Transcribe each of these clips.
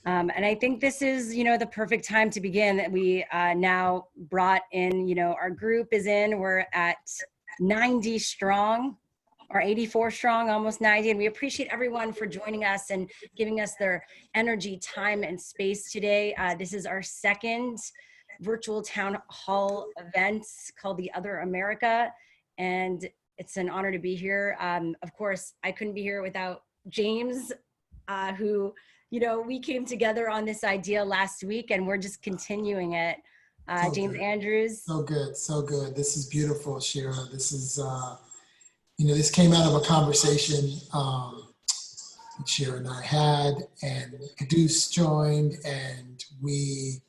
And I think this is, you know, the perfect time to begin. We now brought in, you know, our group is in, we're at 90 strong, or 84 strong, almost 90. And we appreciate everyone for joining us and giving us their energy, time, and space today. This is our second virtual town hall event called The Other America. And it's an honor to be here. Of course, I couldn't be here without James, who, you know, we came together on this idea last week and we're just continuing it. James Andrews. So good, so good. This is beautiful, Shira. This is, you know, this came out of a conversation that Shira and I had, and Quddus joined, and we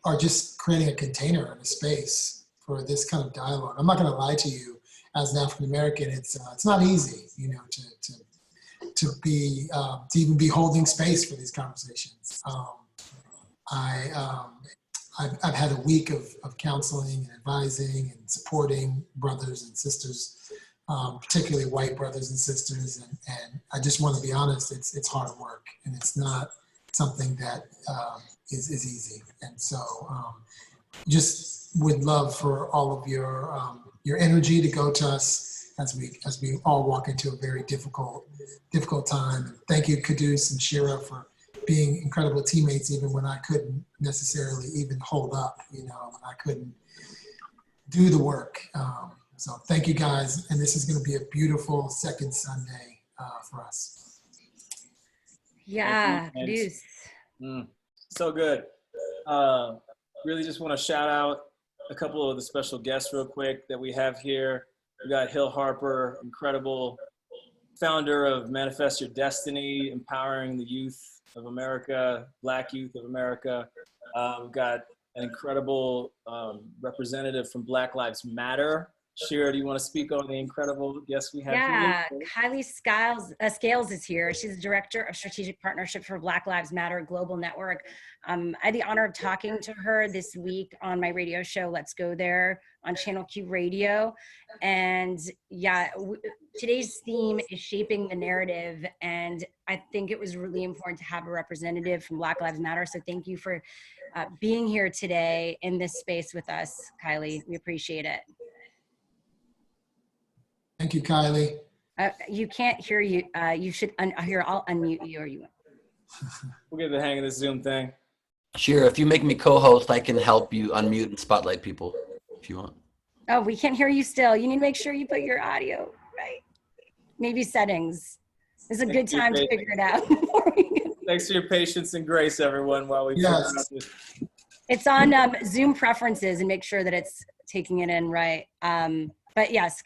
are just creating a container and a space for this kind of dialogue. I'm not going to lie to you, as an African American, it's not easy, you know, to even be holding space for these conversations. I've had a week of counseling and advising and supporting brothers and sisters, particularly white brothers and sisters. And I just want to be honest, it's hard work, and it's not something that is easy. And so just would love for all of your energy to go to us as we all walk into a very difficult time. And thank you, Quddus and Shira, for being incredible teammates, even when I couldn't necessarily even hold up, you know, when I couldn't do the work. So thank you guys. And this is going to be a beautiful second Sunday for us. Yeah, Quddus. So good. Really just want to shout out a couple of the special guests real quick that we have here. We got Harper, incredible founder of Manifest Your Destiny, empowering the youth of America, Black youth of America. We've got an incredible representative from Black Lives Matter. Shira, do you want to speak on the incredible guests we have here? Yeah, Kailee Scales is here. She's the Director of Strategic Partnership for Black Lives Matter Global Network. I had the honor of talking to her this week on my radio show, Let's Go There, on Channel Q Radio. And yeah, today's theme is shaping the narrative. And I think it was really important to have a representative from Black Lives Matter. So thank you for being here today in this space with us, Kailee. We appreciate it. Thank you, Kailee. You can't hear you. You should here. I'll unmute you, or you. We'll get the hang of this Zoom thing. Sure. If you make me co-host, I can help you unmute and spotlight people if you want. Oh, we can't hear you still. You need to make sure you put your audio right. Maybe settings. It's a good time to figure it out. Thanks for your patience and grace, everyone, while we figure out this. It's on Zoom preferences, and make sure that it's taking it in right. But yes,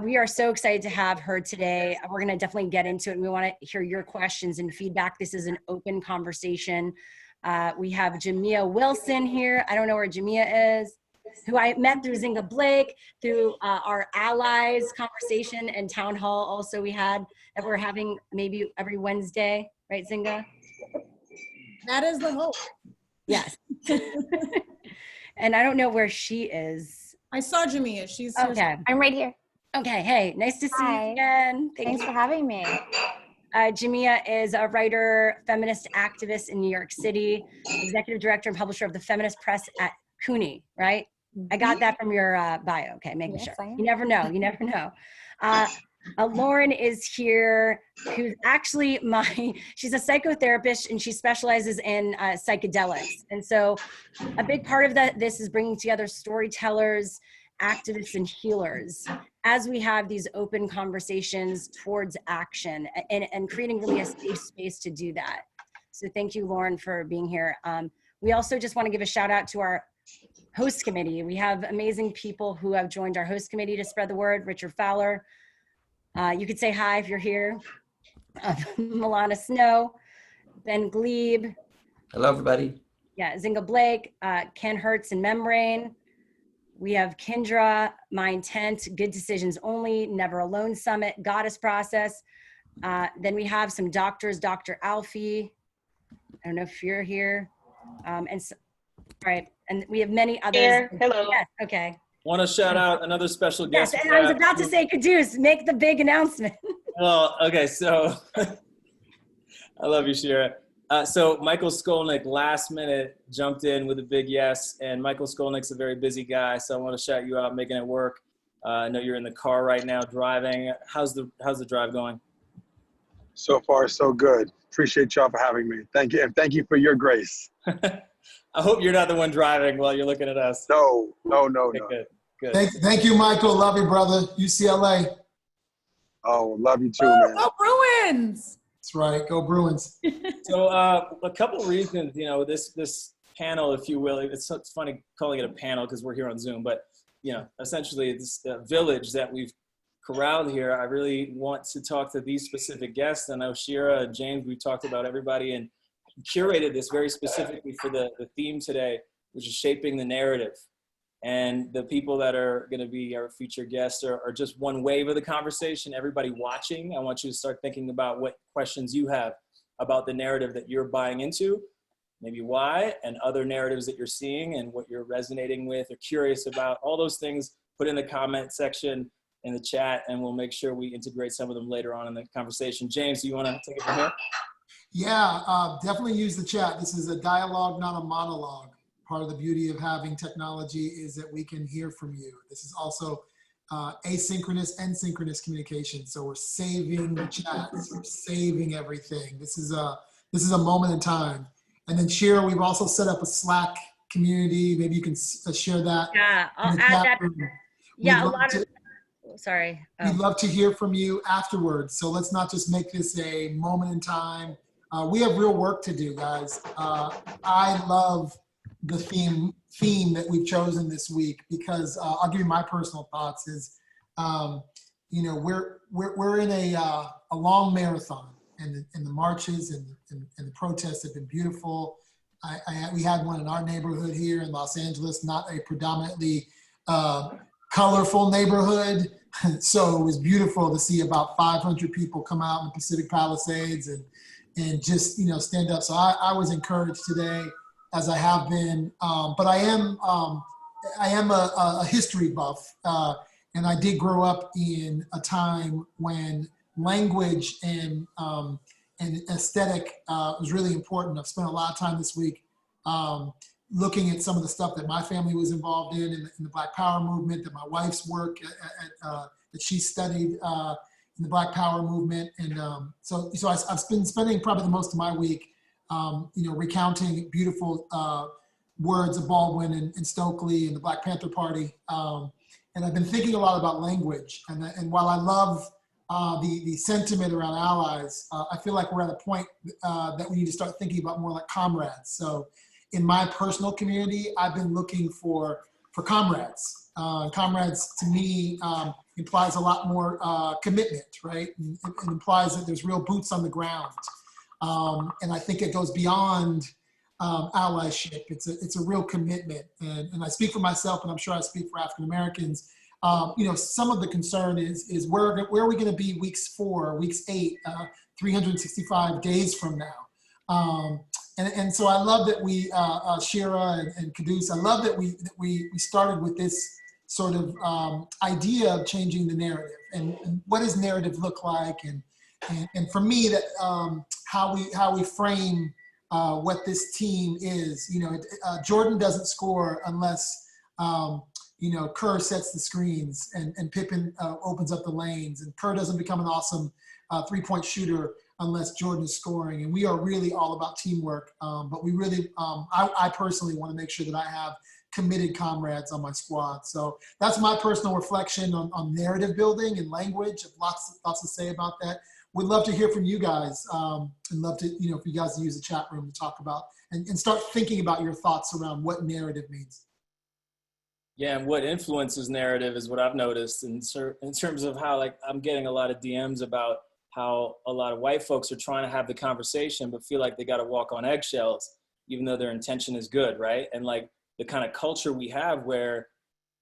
we are so excited to have her today. We're going to definitely get into it, and we want to hear your questions and feedback. This is an open conversation. We have Jamia Wilson here. I don't know where Jamia is, who I met through Nzinga Blake, through our allies conversation and town hall also we had that we're having maybe every Wednesday, right, Nzinga? That is the hope. Yes. And I don't know where she is. I saw Jamia. She's okay. I'm right here. Okay. Hey, nice to see you again. Thanks for having me. Jamia is a writer, feminist activist in New York City, executive director and publisher of the feminist press at CUNY, right? I got that from your bio. Okay, making sure. You never know. You never know. Lauren is here, who's actually she's a psychotherapist, and she specializes in psychedelics. And so a big part of this is bringing together storytellers, activists, and healers as we have these open conversations towards action and creating really a safe space to do that. So thank you, Lauren, for being here. We also just want to give a shout out to our host committee. We have amazing people who have joined our host committee to spread the word. Richard Fowler. You could say hi if you're here. Millana Snow, Ben Gleib. Hello, everybody. Yeah, Nzinga Blake, Ken Hertz and memBrain. We have Kindra, MyIntent, Good Decisions Only, Never Alone Summit, Goddess Process. Then we have some doctors, Dr. Alfie. I don't know if you're here. All right, and we have many others. Here. Hello. Yes, okay. Want to shout out another special guest. Yes, and I was about to say, Quddus, make the big announcement. Well, okay, so I love you, Shira. So Michael Skolnik last minute jumped in with a big yes, and Michael Skolnik's a very busy guy, so I want to shout you out making it work. I know you're in the car right now driving. How's the drive going? So far, so good. Appreciate y'all for having me. Thank you, and thank you for your grace. I hope you're not the one driving while you're looking at us. No. Okay, good. Thank you, Michael. Love you, brother. UCLA. Oh, love you too, Woo, man. go Bruins! That's right. Go Bruins. So a couple of reasons, this panel, if you will, it's funny calling it a panel because we're here on Zoom, but essentially this village that we've corralled here. I really want to talk to these specific guests. I know Shira and James, we've talked about everybody and curated this very specifically for the theme today, which is shaping the narrative. And the people that are going to be our featured guests are just one wave of the conversation. Everybody watching, I want you to start thinking about what questions you have about the narrative that you're buying into, maybe why, and other narratives that you're seeing and what you're resonating with or curious about. All those things, put in the comment section in the chat, and we'll make sure we integrate some of them later on in the conversation. James, do you want to take it from here? Yeah, definitely use the chat. This is a dialogue, not a monologue. Part of the beauty of having technology is that we can hear from you. This is also asynchronous and synchronous communication. So we're saving the chats, we're saving everything. This is a moment in time. And then Shira, we've also set up a Slack community. Maybe you can share that. Yeah, I'll add that. Yeah, a lot of, sorry. We'd love to hear from you afterwards. So let's not just make this a moment in time. We have real work to do, guys. I love the theme that we've chosen this week because I'll give you my personal thoughts is, we're in a long marathon, and the marches and the protests have been beautiful. We had one in our neighborhood here in Los Angeles, not a predominantly colorful neighborhood. So it was beautiful to see about 500 people come out in the Pacific Palisades and just, stand up. So I was encouraged today, as I have been, but I am a history buff, and I did grow up in a time when language and aesthetic was really important. I've spent a lot of time this week looking at some of the stuff that my family was involved in the Black Power movement, that my wife's work that she studied in the Black Power movement, and so I've been spending probably the most of my week recounting beautiful words of Baldwin and Stokely and the Black Panther Party. And I've been thinking a lot about language. And while I love the sentiment around allies, I feel like we're at a point that we need to start thinking about more like comrades. So in my personal community, I've been looking for comrades. Comrades to me implies a lot more commitment, right? And it implies that there's real boots on the ground. And I think it goes beyond allyship. It's a real commitment. And I speak for myself, and I'm sure I speak for African Americans. Some of the concern is where are we going to be weeks 4, weeks 8, 365 days from now? And so I love that we, Shira and Quddus, I love that we started with this sort of idea of changing the narrative and what does narrative look like, and for me that how we frame what this team is. Jordan doesn't score unless Kerr sets the screens and Pippen opens up the lanes, and Kerr doesn't become an awesome 3-point shooter unless Jordan is scoring. And we are really all about teamwork, but we really, I personally want to make sure that I have committed comrades on my squad. So that's my personal reflection on narrative building and language. I have lots to say about that. Would love to hear from you guys, and love to, for you guys to use the chat room to talk about and start thinking about your thoughts around what narrative means. Yeah, and what influences narrative is what I've noticed in terms of how, I'm getting a lot of DMs about how a lot of white folks are trying to have the conversation but feel like they got to walk on eggshells, even though their intention is good, right? And the kind of culture we have where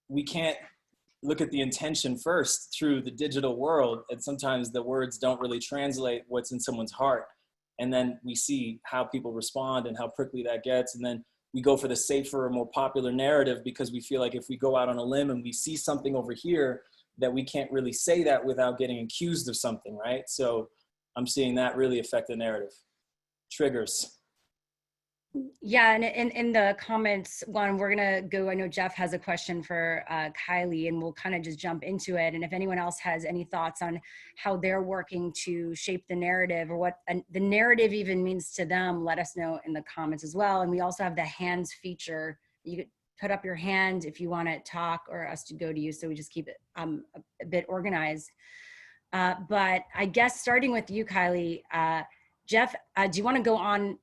we can't look at the intention first through the digital world, and sometimes the words don't really translate what's in someone's heart. And then we see how people respond and how prickly that gets, and then we go for the safer, more popular narrative because we feel like if we go out on a limb and we see something over here, that we can't really say that without getting accused of something, right? So I'm seeing that really affect the narrative. triggers. Yeah, and in the comments one, we're gonna go, I know Jeff has a question for Kailee, and we'll kind of just jump into it. And if anyone else has any thoughts on how they're working to shape the narrative, or what the narrative even means to them, let us know in the comments as well. And we also have the hands feature. You could put up your hand if you want to talk or us to go to you, so we just keep it a bit organized. But I guess starting with you, Kailee, Jeff, do you want to go on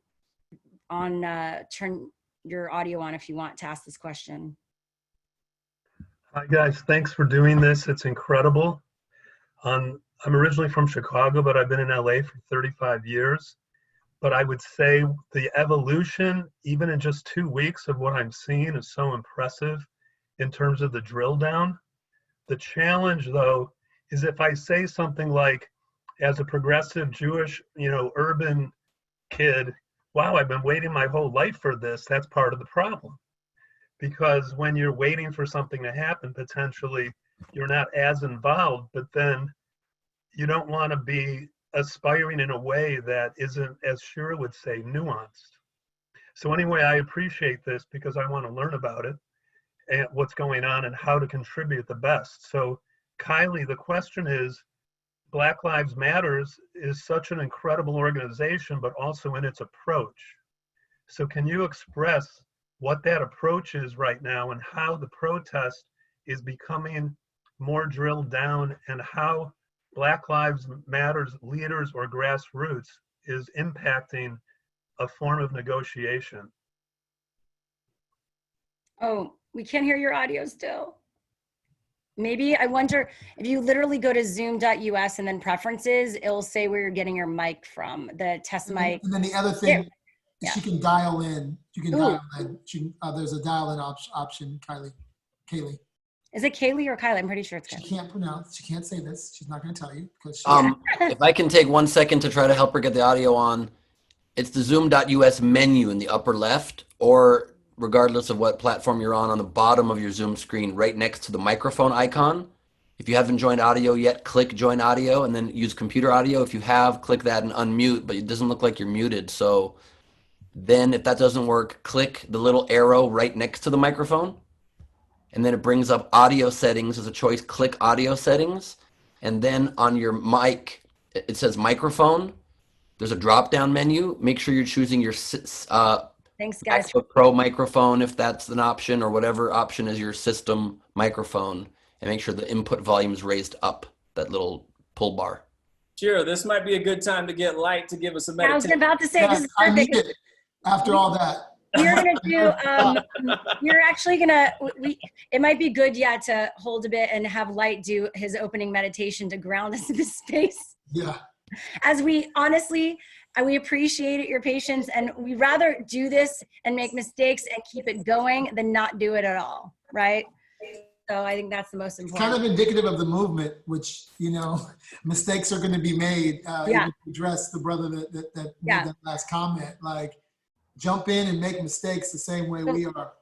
turn your audio on if you want to ask this question? Hi guys, thanks for doing this. It's incredible. I'm originally from Chicago, but I've been in LA for 35 years. But I would say the evolution, even in just 2 weeks, of what I'm seeing is so impressive in terms of the drill down. The challenge though, is if I say something like, as a progressive Jewish, urban kid, wow, I've been waiting my whole life for this, that's part of the problem. Because when you're waiting for something to happen, potentially you're not as involved, but then you don't want to be aspiring in a way that isn't, as Shira would say, nuanced. So anyway, I appreciate this because I want to learn about it and what's going on and how to contribute the best. So Kailee, the question is, Black Lives Matters is such an incredible organization, but also in its approach. So can you express what that approach is right now and how the protest is becoming more drilled down, and how Black Lives Matters leaders or grassroots is impacting a form of negotiation? Oh, we can't hear your audio still. Maybe, I wonder if you literally go to zoom.us and then preferences, it'll say where you're getting your mic from, the test mic. And then the other thing, Yeah. she can dial in. You can dial in. There's a dial in option, Kailee. Is it Kailee or Kailee? I'm pretty sure it's Kailee. She can't pronounce. She can't say this. She's not going to tell you because she. If I can take 1 second to try to help her get the audio on, it's the zoom.us menu in the upper left, or regardless of what platform you're on the bottom of your Zoom screen, right next to the microphone icon. If you haven't joined audio yet, click join audio and then use computer audio. If you have, click that and unmute, but it doesn't look like you're muted. So then if that doesn't work, click the little arrow right next to the microphone, and then it brings up audio settings as a choice. Click audio settings, and then on your mic, it says microphone. There's a drop-down menu. Make sure you're choosing your Thanks, guys. MacBook Pro microphone, if that's an option, or whatever option is your system microphone, and make sure the input volume is raised up, that little pull bar. Shira, this might be a good time to get Light to give us a meditation. I was about to say, this is I perfect. need it after all that. We're gonna do. You're actually gonna. It might be good, to hold a bit and have Light do his opening meditation to ground us in this space. Yeah. As we honestly, we appreciate your patience, and we rather do this and make mistakes and keep it going than not do it at all, right? So I think that's the most important. Kind of indicative of the movement, which, mistakes are going to be made. Even to address the brother that made that last comment, like, jump in and make mistakes the same way we are.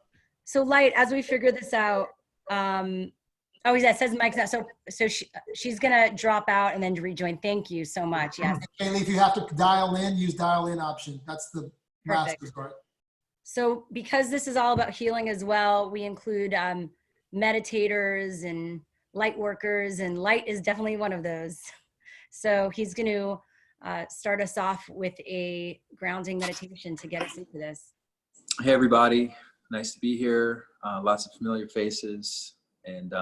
So Light, as we figure this out, it says Mike's not. So she's gonna drop out and then rejoin. Thank you so much. Yes. Kailee, if you have to dial in, use dial in option. That's the last part. So because this is all about healing as well, we include meditators and light workers, and Light is definitely one of those. So he's going to start us off with a grounding meditation to get us into this. Hey everybody, nice to be here. Lots of familiar faces, and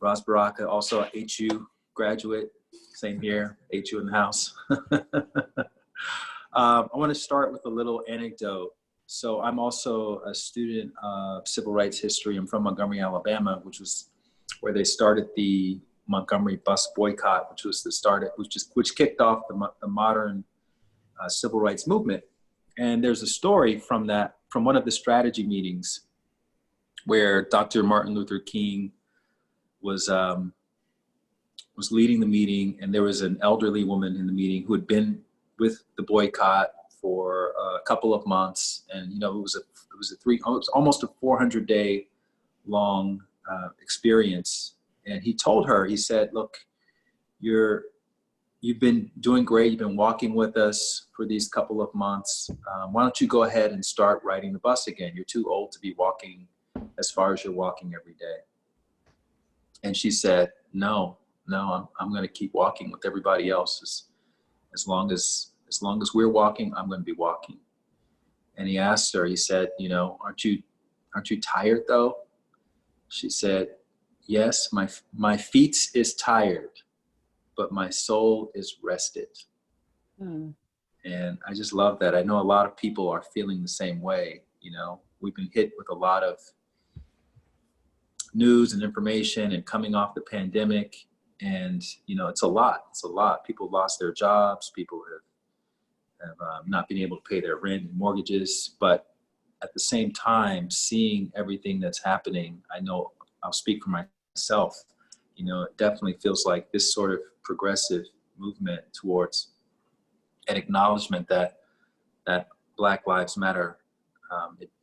Ross Baraka, also a HU graduate, same here, HU in the house. I want to start with a little anecdote. So I'm also a student of civil rights history. I'm from Montgomery, Alabama, which was where they started the Montgomery bus boycott, which kicked off the modern civil rights movement. And there's a story from one of the strategy meetings where Dr. Martin Luther King was leading the meeting, and there was an elderly woman in the meeting who had been with the boycott for a couple of months, and it was almost a 400-day long experience. And he told her, he said, "Look, you're you've been doing great. You've been walking with us for these couple of months. Why don't you go ahead and start riding the bus again? You're too old to be walking as far as you're walking every day. And she said, no, I'm going to keep walking with everybody else. As long as we're walking, I'm going to be walking. And he asked her, he said, you know, aren't you tired though? She said, yes, my feet is tired, but my soul is rested. And I just love that. I know a lot of people are feeling the same way. You know, we've been hit with a lot of news and information and coming off the pandemic. And, you know, it's a lot. People lost their jobs. People have not been able to pay their rent and mortgages. But at the same time, seeing everything that's happening, I know I'll speak for myself. You know, it definitely feels like this sort of progressive movement towards an acknowledgement that Black Lives Matter.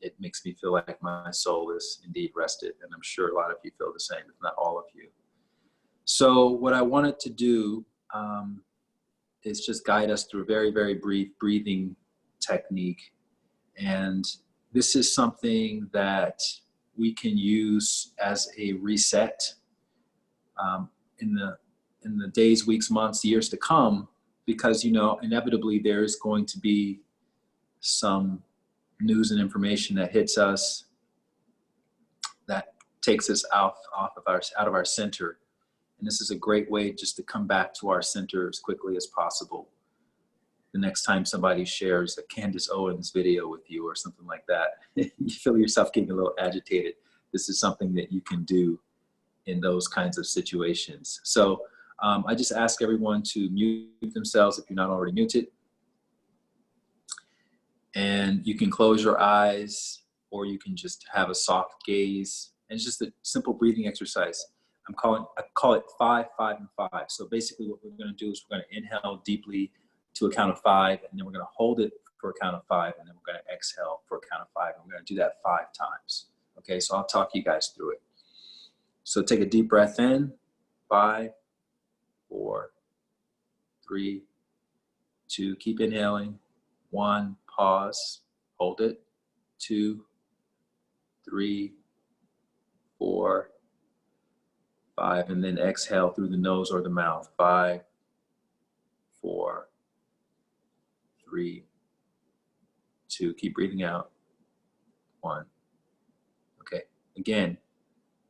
It makes me feel like my soul is indeed rested, and I'm sure a lot of you feel the same, if not all of you. So what I wanted to do is just guide us through a very, very brief breathing technique. And this is something that we can use as a reset in the days, weeks, months, years to come, because, you know, inevitably there is going to be some news and information that hits us that takes us out of our center. And this is a great way just to come back to our center as quickly as possible. The next time somebody shares a Candace Owens video with you or something like that, you feel yourself getting a little agitated. This is something that you can do in those kinds of situations. So I just ask everyone to mute themselves if you're not already muted. And you can close your eyes, or you can just have a soft gaze. And it's just a simple breathing exercise. I call it 5, 5, and 5. So basically what we're going to do is we're going to inhale deeply to a count of 5, and then we're going to hold it for a count of 5, and then we're going to exhale for a count of 5. And we're going to do that 5 times. Okay, so I'll talk you guys through it. So take a deep breath in. 5, 4, 3, 2. Keep inhaling. 1, pause, hold it. 2, 3, 4, 5, and then exhale through the nose or the mouth. 5, 4, 3, 2. Keep breathing out. 1. Okay. Again,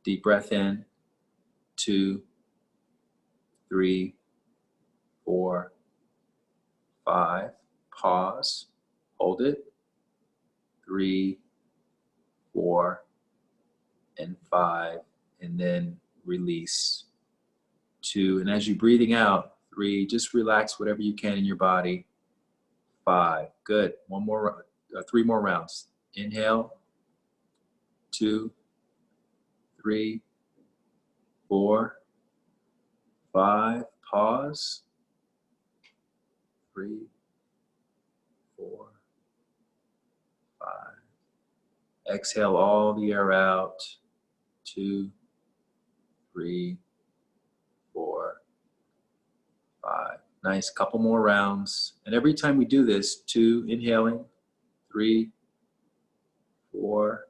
deep breath in. 2, 3, 4, 5. Pause. Hold it. 3, 4, and 5, and then release. 2, and as you're breathing out, 3, just relax whatever you can in your body. 5, good. 3 more rounds. Inhale. 2, 3, 4, 5. Pause. 3, 4, 5. Exhale all the air out. 2, 3, 4, 5. Nice. Couple more rounds. And every time we do this, 2, inhaling. 3, 4,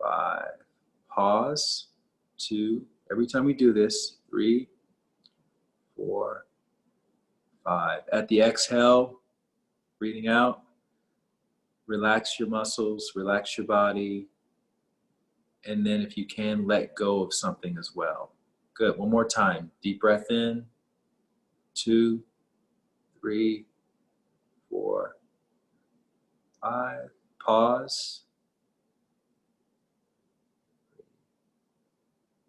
5. Pause. 2. Every time we do this, 3, 4, 5. At the exhale, breathing out, relax your muscles, relax your body. And then if you can, let go of something as well. Good. One more time. Deep breath in. 2, 3, 4, 5. Pause. 3,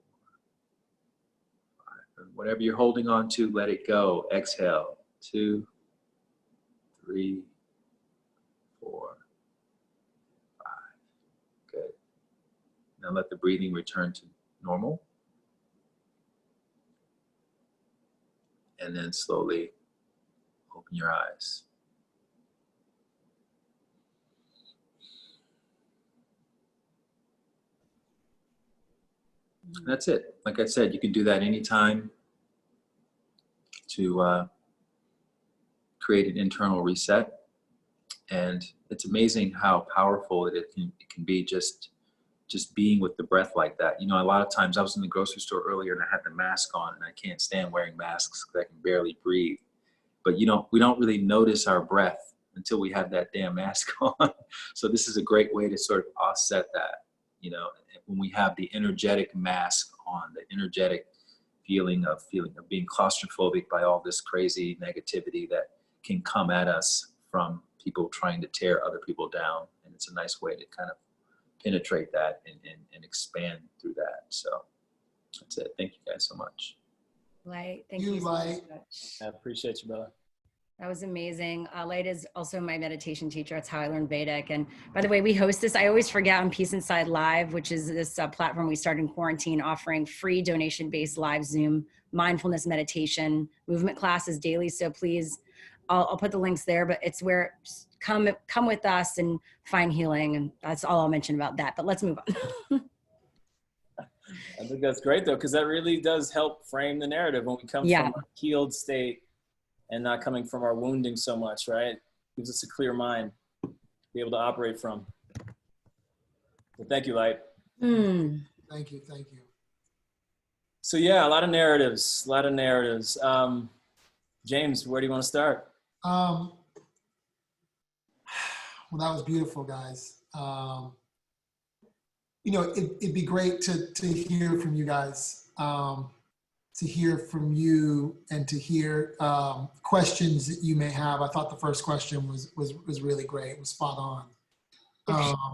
4, 5. And whatever you're holding on to, let it go. Exhale. 2, 3, 4, 5. Good. Now let the breathing return to normal. And then slowly open your eyes. That's it. Like I said, you can do that anytime. to create an internal reset. And it's amazing how powerful it can be just being with the breath like that. You know, a lot of times I was in the grocery store earlier and I had the mask on, and I can't stand wearing masks because I can barely breathe. But we don't really notice our breath until we have that damn mask on. So this is a great way to sort of offset that, you know, when we have the energetic mask on, the energetic feeling of being claustrophobic by all this crazy negativity that can come at us from people trying to tear other people down. And it's a nice way to kind of penetrate that and expand through that. So that's it. Thank you guys so much. Light, thank you so much. I appreciate you, brother. That was amazing. Light is also my meditation teacher. That's how I learned Vedic. And by the way, we host this, I always forget, on Peace Inside Live, which is this platform we started in quarantine, offering free donation-based live Zoom mindfulness meditation movement classes daily. So please, I'll put the links there, but it's where come with us and find healing. And that's all I'll mention about that, but let's move on. I think that's great though, because that really does help frame the narrative when we come from a healed state and not coming from our wounding so much, right? Gives us a clear mind to be able to operate from. So thank you, Light. Thank you. So yeah, a lot of narratives. James, where do you want to start? Well, that was beautiful, guys. You know, it'd be great to hear from you guys, to hear from you and to hear questions that you may have. I thought the first question was really great. It was spot on.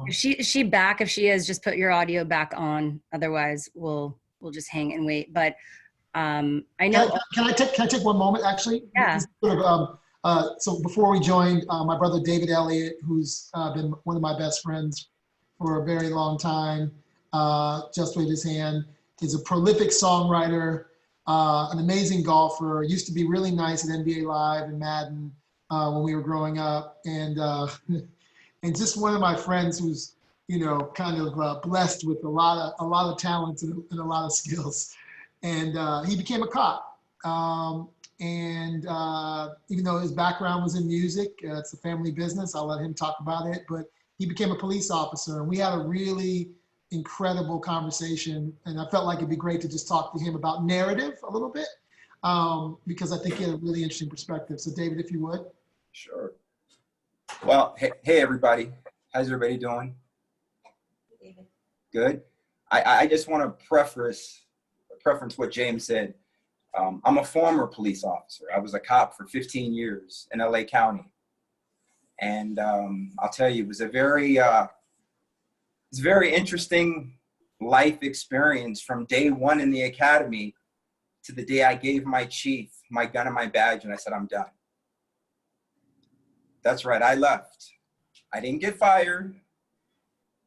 Is she back? If she is, just put your audio back on. Otherwise, we'll just hang and wait. But I know. Can I take one moment, actually? Yeah. So before we joined, my brother David Elliott, who's been one of my best friends for a very long time, just waved his hand, is a prolific songwriter, an amazing golfer, used to be really nice at NBA Live and Madden when we were growing up, and just one of my friends who's, you know, kind of blessed with a lot of talents and a lot of skills. And he became a cop. And even though his background was in music, it's a family business, I'll let him talk about it, but he became a police officer, and we had a really incredible conversation, and I felt like it'd be great to just talk to him about narrative a little bit, because I think he had a really interesting perspective. So David, if you would. Sure. Well, hey everybody. How's everybody doing? Good. I just want to preference what James said. I'm a former police officer. I was a cop for 15 years in LA County. And I'll tell you, it was a very interesting life experience from day one in the academy to the day I gave my chief my gun and my badge and I said, I'm done. That's right, I left. I didn't get fired.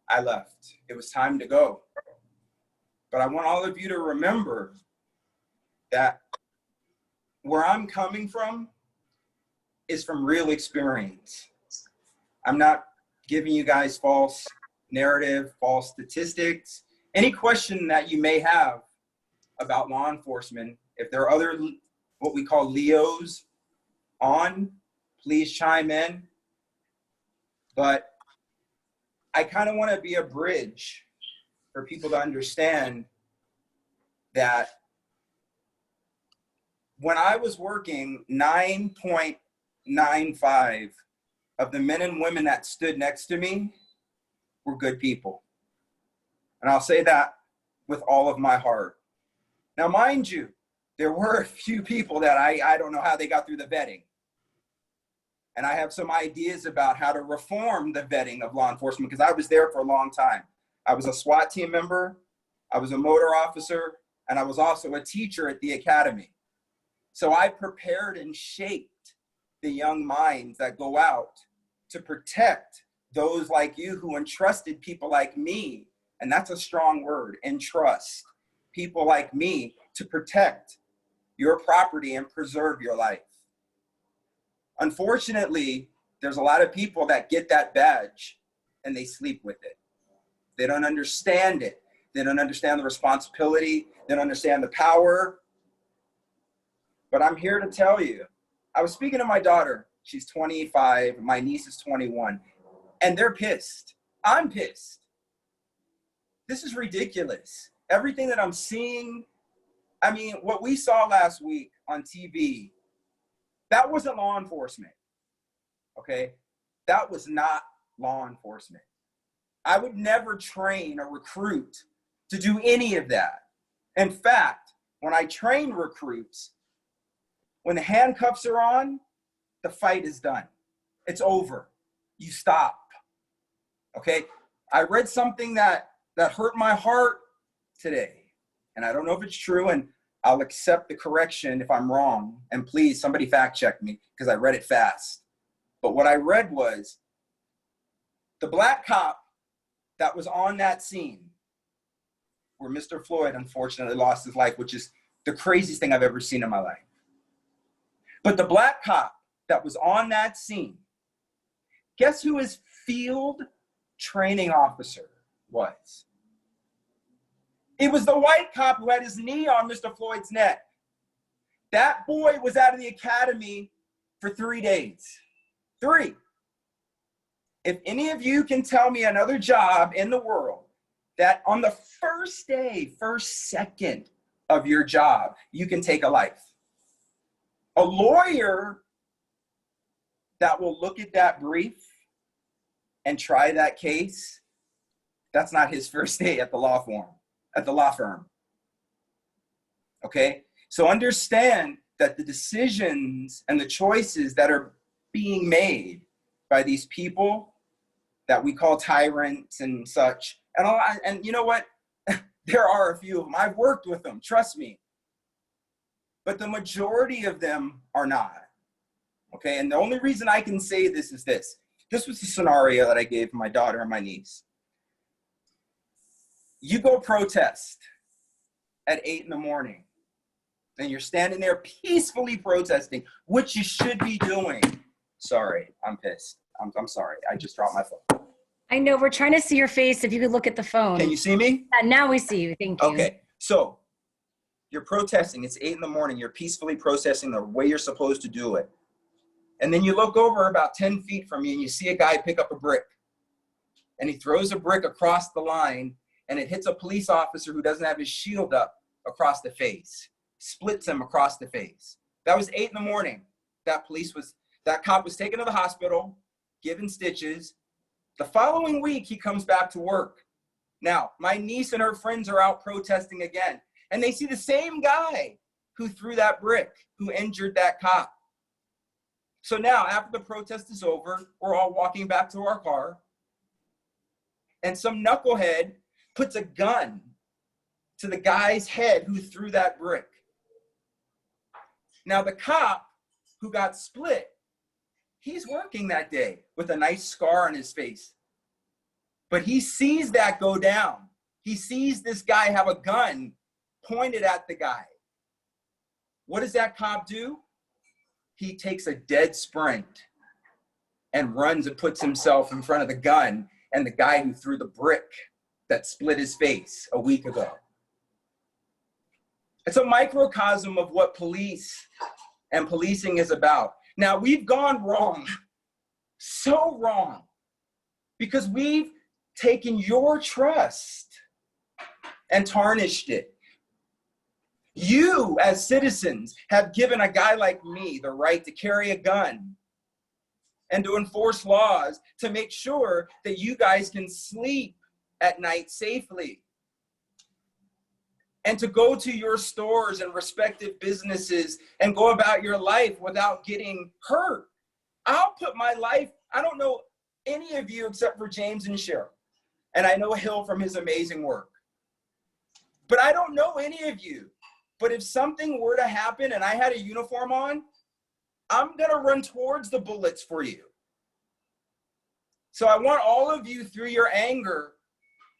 I left. It was time to go. But I want all of you to remember that where I'm coming from is from real experience. I'm not giving you guys false narrative, false statistics. Any question that you may have about law enforcement, if there are other, what we call Leos on, please chime in. But I kind of want to be a bridge for people to understand that when I was working, 9.95 of the men and women that stood next to me were good people. And I'll say that with all of my heart. Now, mind you, there were a few people that I don't know how they got through the vetting. And I have some ideas about how to reform the vetting of law enforcement because I was there for a long time. I was a SWAT team member, I was a motor officer, and I was also a teacher at the academy. So I prepared and shaped the young minds that go out to protect those like you who entrusted people like me, and that's a strong word, entrust people like me to protect your property and preserve your life. Unfortunately, there's a lot of people that get that badge and they sleep with it. They don't understand it. They don't understand the responsibility. They don't understand the power. But I'm here to tell you, I was speaking to my daughter. She's 25. My niece is 21. And they're pissed. I'm pissed. This is ridiculous. Everything that I'm seeing, I mean, what we saw last week on TV, that wasn't law enforcement, okay? That was not law enforcement. I would never train a recruit to do any of that. In fact, when I train recruits, when the handcuffs are on, the fight is done. It's over. You stop, okay? I read something that hurt my heart today, and I don't know if it's true, and I'll accept the correction if I'm wrong, and please, somebody fact check me, because I read it fast. But what I read was, the black cop that was on that scene where Mr. Floyd unfortunately lost his life, which is the craziest thing I've ever seen in my life. But the black cop that was on that scene, guess who his field training officer was? It was the white cop who had his knee on Mr. Floyd's neck. That boy was out of the academy for 3 days. 3. If any of you can tell me another job in the world that on the first day, first second of your job, you can take a life. A lawyer that will look at that brief and try that case, that's not his first day at the law firm. Okay? So understand that the decisions and the choices that are being made by these people that we call tyrants and such, and you know what? There are a few of them. I've worked with them, trust me. But the majority of them are not. Okay, and the only reason I can say this is this. This was the scenario that I gave my daughter and my niece. You go protest at 8 in the morning, and you're standing there peacefully protesting, which you should be doing. Sorry, I'm pissed. I'm sorry, I just dropped my phone. I know, we're trying to see your face. If you could look at the phone. Can you see me? Now we see you, thank you. Okay, so you're protesting, it's 8 in the morning, you're peacefully protesting the way you're supposed to do it. And then you look over about 10 feet from you and you see a guy pick up a brick. And he throws a brick across the line and it hits a police officer who doesn't have his shield up across the face. Splits him across the face. That was 8 in the morning. That cop was taken to the hospital, given stitches. The following week, he comes back to work. Now, my niece and her friends are out protesting again. And they see the same guy who threw that brick, who injured that cop. So now, after the protest is over, we're all walking back to our car. And some knucklehead puts a gun to the guy's head who threw that brick. Now, the cop who got split, he's working that day with a nice scar on his face. But he sees that go down. He sees this guy have a gun pointed at the guy. What does that cop do? He takes a dead sprint and runs and puts himself in front of the gun and the guy who threw the brick that split his face a week ago. It's a microcosm of what police and policing is about. Now, we've gone wrong, so wrong, because we've taken your trust and tarnished it. You, as citizens, have given a guy like me the right to carry a gun and to enforce laws to make sure that you guys can sleep at night safely and to go to your stores and respective businesses and go about your life without getting hurt. I'll put my life, I don't know any of you except for James and Shira, and I know Hill from his amazing work. But I don't know any of you. But if something were to happen and I had a uniform on, I'm gonna run towards the bullets for you. So I want all of you, through your anger,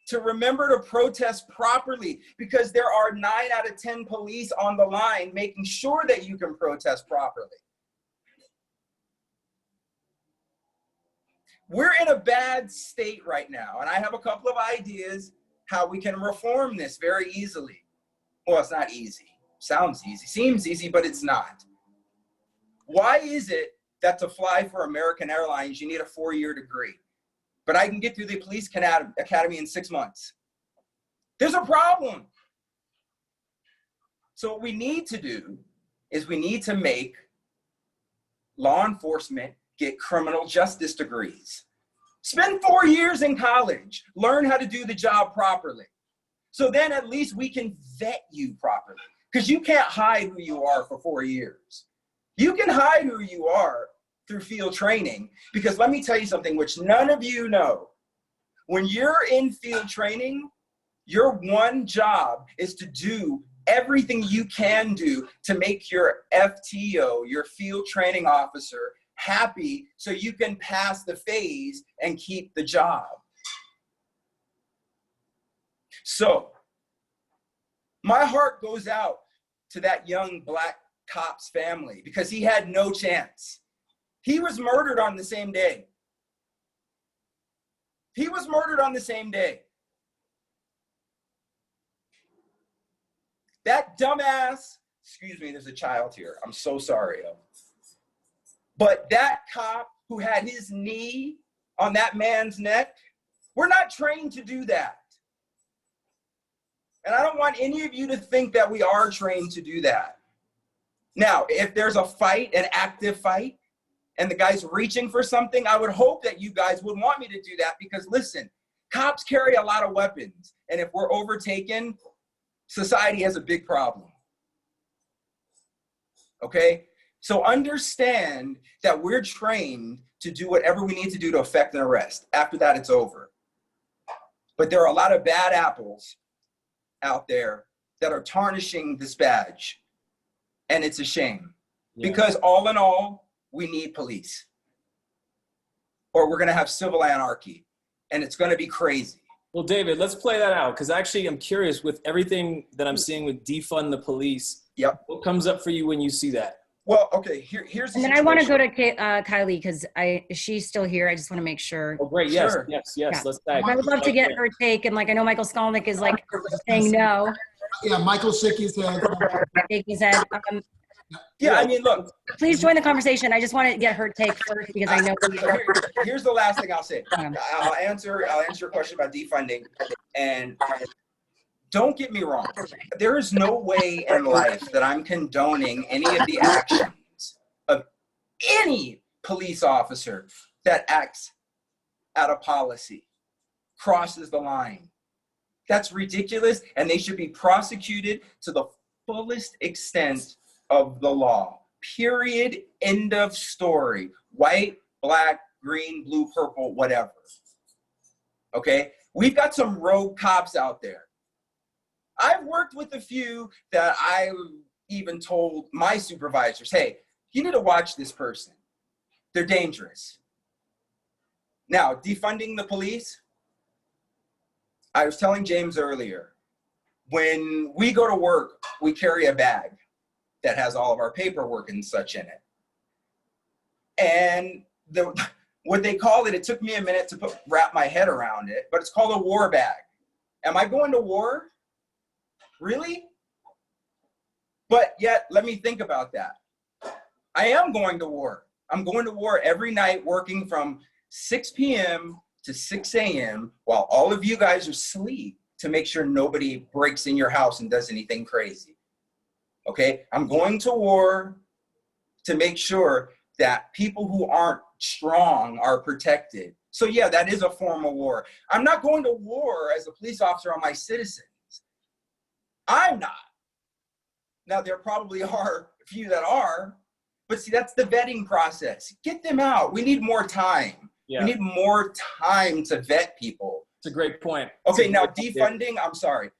to remember to protest properly, because there are 9 out of 10 police on the line making sure that you can protest properly. We're in a bad state right now, and I have a couple of ideas how we can reform this very easily. Well, it's not easy. sounds easy, seems easy, but it's not. Why is it that to fly for American Airlines, you need a 4-year degree, but I can get through the police academy in 6 months? There's a problem. So what we need to do is we need to make law enforcement get criminal justice degrees. Spend 4 years in college, learn how to do the job properly. So then at least we can vet you properly, because you can't hide who you are for 4 years. You can hide who you are through field training, because let me tell you something which none of you know. When you're in field training, your one job is to do everything you can do to make your FTO, your field training officer, happy so you can pass the phase and keep the job. So my heart goes out to that young black cop's family, because he had no chance. He was murdered on the same day. He was murdered on the same day. That dumbass, excuse me, there's a child here. I'm so sorry. But that cop who had his knee on that man's neck, we're not trained to do that. And I don't want any of you to think that we are trained to do that. Now, if there's a fight, an active fight, and the guy's reaching for something, I would hope that you guys would want me to do that, because listen, cops carry a lot of weapons. And if we're overtaken, society has a big problem. Okay? So understand that we're trained to do whatever we need to do to effect an arrest. After that, it's over. But there are a lot of bad apples out there that are tarnishing this badge. And it's a shame. Yeah. Because all in all, we need police. Or we're going to have civil anarchy. And it's going to be crazy. Well, David, let's play that out, because actually I'm curious with everything that I'm seeing with defund the police. Yep. What comes up for you when you see that? Well, okay, here's the And then I want to go to Kailee, because is she still here? I just want to make sure. Oh, great. Yes, Sure. yes. Yeah. Let's tag. I would love to get her take, and like I know Michael Skolnik is like saying no. Yeah, Michael shook his head. Shake his head. Yeah, I mean, look. Please join the conversation. I just want to get her take first, because I know. Here's the last thing I'll say. I'll answer your question about defunding. And don't get me wrong. There is no way in life that I'm condoning any of the actions of any police officer that acts out of policy, crosses the line. That's ridiculous, and they should be prosecuted to the fullest extent of the law. Period. End of story. White, black, green, blue, purple, whatever. Okay? We've got some rogue cops out there. I've worked with a few that I even told my supervisors, hey, you need to watch this person. They're dangerous. Now, defunding the police, I was telling James earlier, when we go to work, we carry a bag that has all of our paperwork and such in it. And what they call it, it took me a minute to wrap my head around it, but it's called a war bag. Am I going to war? Really? But yet, let me think about that. I am going to war. I'm going to war every night, working from 6 p.m. to 6 a.m. while all of you guys are asleep, to make sure nobody breaks in your house and does anything crazy. Okay? I'm going to war to make sure that people who aren't strong are protected. So yeah, that is a form of war. I'm not going to war as a police officer on my citizens. I'm not. Now, there probably are a few that are, but see, that's the vetting process. Get them out. We need more time. Yeah. We need more time to vet people. It's a great point. Okay, now defunding, I'm sorry.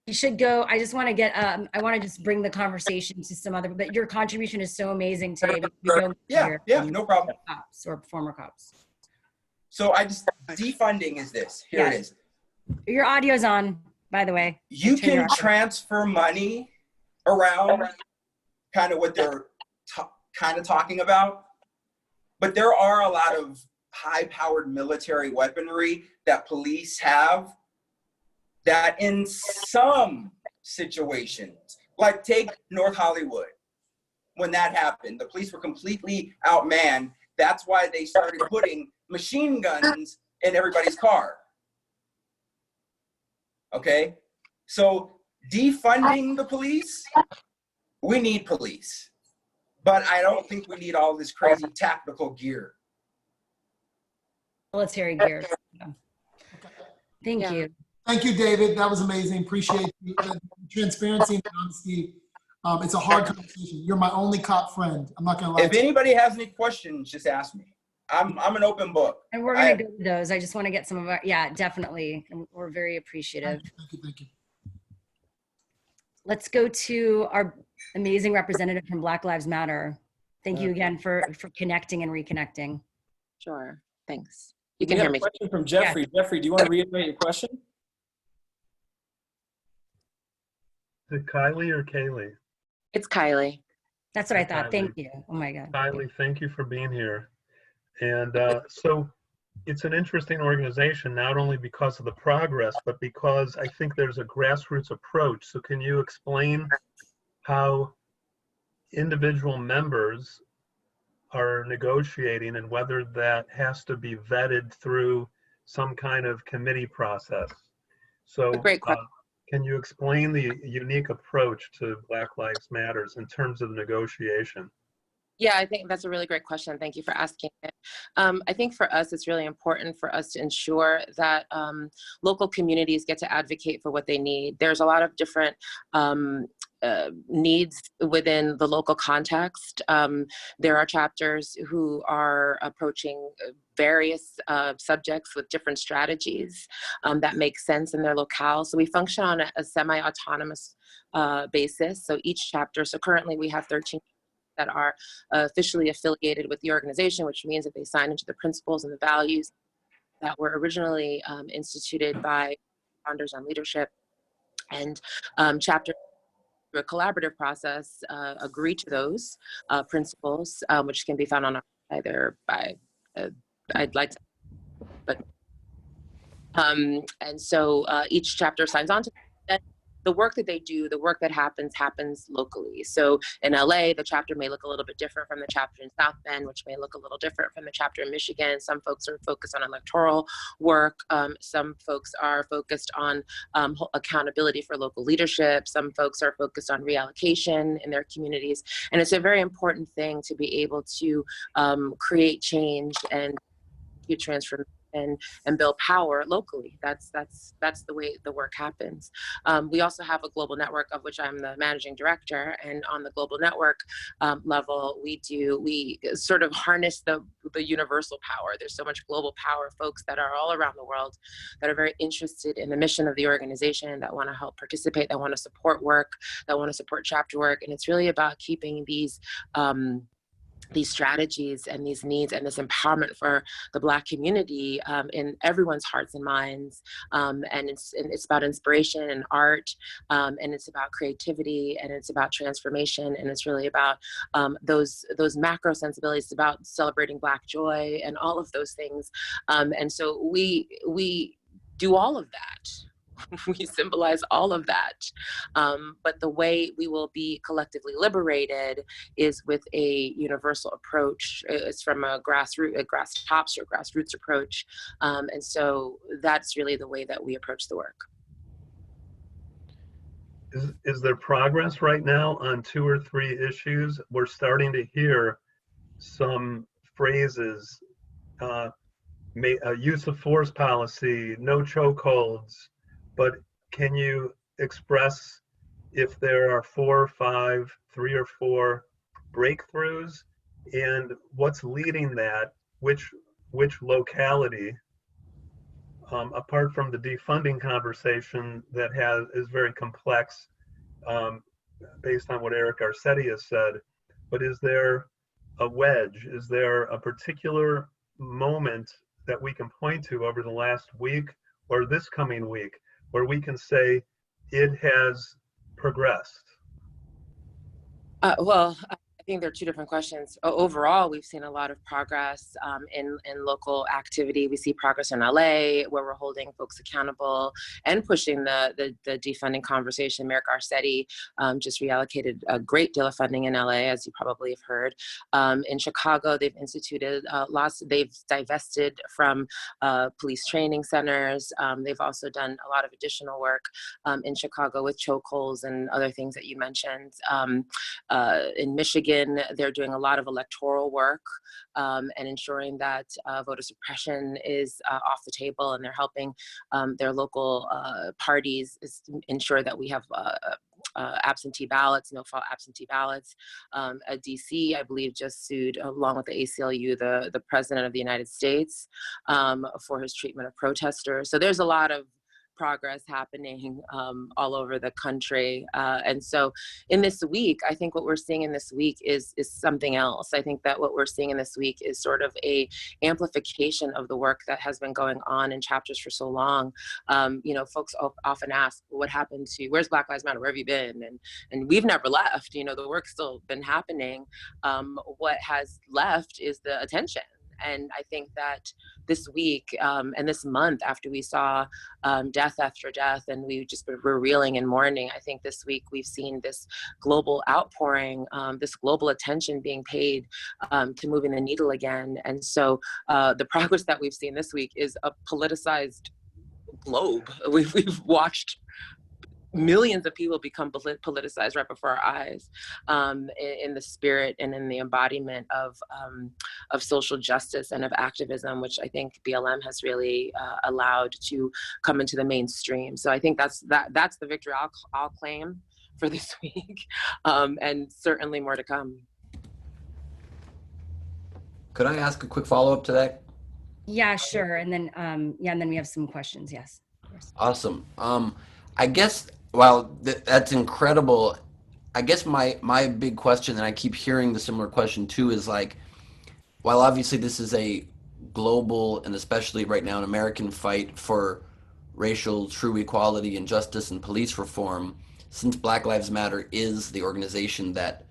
You should go. I just want to get, I want to just bring the conversation to some other, but your contribution is so amazing today. Yeah, no problem. Cops or former cops. So defunding is this. Here it is. Your audio's on, by the way. You can transfer money around, kind of what they're kind of talking about, but there are a lot of high-powered military weaponry that police have that in some situations. Like take North Hollywood. When that happened, the police were completely outmanned. That's why they started putting machine guns in everybody's car. Okay? So defunding the police, we need police. But I don't think we need all this crazy tactical gear. Military gear. Thank you. Thank you, David. That was amazing. Appreciate the transparency and honesty. It's a hard conversation. You're my only cop friend. I'm not gonna lie. If anybody has any questions, just ask me. I'm an open book. And we're gonna go to those. I just want to get some of our, yeah, definitely. And we're very appreciative. Thank you. Let's go to our amazing representative from Black Lives Matter. Thank you again for connecting and reconnecting. Sure, thanks. You can hear me. Question from Jeffrey. Yeah. Jeffrey, do you want to reiterate your question? Is it Kailee or Kaylee? It's Kailee. That's what I thought. Kailee. Thank you. Oh my God. Kailee, thank you for being here. And so it's an interesting organization, not only because of the progress, but because I think there's a grassroots approach. So can you explain how individual members are negotiating and whether that has to be vetted through some kind of committee process? So great question. Can you explain the unique approach to Black Lives Matters in terms of negotiation? Yeah, I think that's a really great question. Thank you for asking it. I think for us, it's really important for us to ensure that local communities get to advocate for what they need. There's a lot of different needs within the local context. There are chapters who are approaching various subjects with different strategies that make sense in their locale. So we function on a semi-autonomous basis. So each chapter, so currently we have 13 that are officially affiliated with the organization, which means that they sign into the principles and the values that were originally instituted by founders on leadership. And chapter through a collaborative process agree to those principles, which can be found on either by, I'd like to, but, and so each chapter signs on to that. The work that they do, the work that happens locally. So in LA, the chapter may look a little bit different from the chapter in South Bend, which may look a little different from the chapter in Michigan. Some folks are focused on electoral work. Some folks are focused on accountability for local leadership. Some folks are focused on reallocation in their communities. And it's a very important thing to be able to create change and transformation and build power locally. That's the way the work happens. We also have a global network of which I'm the managing director, and on the global network level, we sort of harness the universal power. There's so much global power, folks that are all around the world that are very interested in the mission of the organization, that want to help participate, that want to support work, that want to support chapter work, and it's really about keeping these strategies and these needs and this empowerment for the Black community in everyone's hearts and minds. And it's about inspiration and art, and it's about creativity, and it's about transformation, and it's really about those macro sensibilities. It's about celebrating Black joy and all of those things. And so we do all of that. We symbolize all of that. But the way we will be collectively liberated is with a universal approach. It's from a grass tops or grassroots approach. And so that's really the way that we approach the work. Is there progress right now on 2 or 3 issues? We're starting to hear some phrases, use of force policy, no chokeholds. But can you express if there are 4 or 5, 3 or 4 breakthroughs, and what's leading that? Which locality? Apart from the defunding conversation that is very complex, based on what Eric Garcetti has said. But is there a wedge? Is there a particular moment that we can point to over the last week or this coming week where we can say it has progressed? Well, I think there are two different questions. Overall, we've seen a lot of progress in local activity. We see progress in LA, where we're holding folks accountable and pushing the defunding conversation. Mayor Garcetti just reallocated a great deal of funding in LA, as you probably have heard. In Chicago, they've instituted they've divested from police training centers. They've also done a lot of additional work in Chicago with chokeholds and other things that you mentioned. In Michigan, they're doing a lot of electoral work and ensuring that voter suppression is off the table, and they're helping their local parties ensure that we have absentee ballots, no-fault absentee ballots. DC, I believe, just sued, along with the ACLU, the President of the United States for his treatment of protesters. So there's a lot of progress happening all over the country. And so in this week, I think what we're seeing in this week is something else. I think that what we're seeing in this week is sort of a amplification of the work that has been going on in chapters for so long. You know, folks often ask, what happened to, where's Black Lives Matter? Where have you been? And we've never left. You know, the work's still been happening. What has left is the attention. And I think that this week and this month, after we saw death after death, and we're reeling in mourning, I think this week we've seen this global outpouring, this global attention being paid to moving the needle again. And so the progress that we've seen this week is a politicized globe. We've watched millions of people become politicized right before our eyes, in the spirit and in the embodiment of social justice and of activism, which I think BLM has really allowed to come into the mainstream. So I think that's the victory I'll claim for this week, and certainly more to come. Could I ask a quick follow-up to that? Yeah, sure. And then and then we have some questions. Yes. Awesome. I guess, well, that's incredible. I guess my big question, and I keep hearing the similar question too, is like, while obviously this is a global and especially right now an American fight for racial true equality and justice and police reform, since Black Lives Matter is the organization that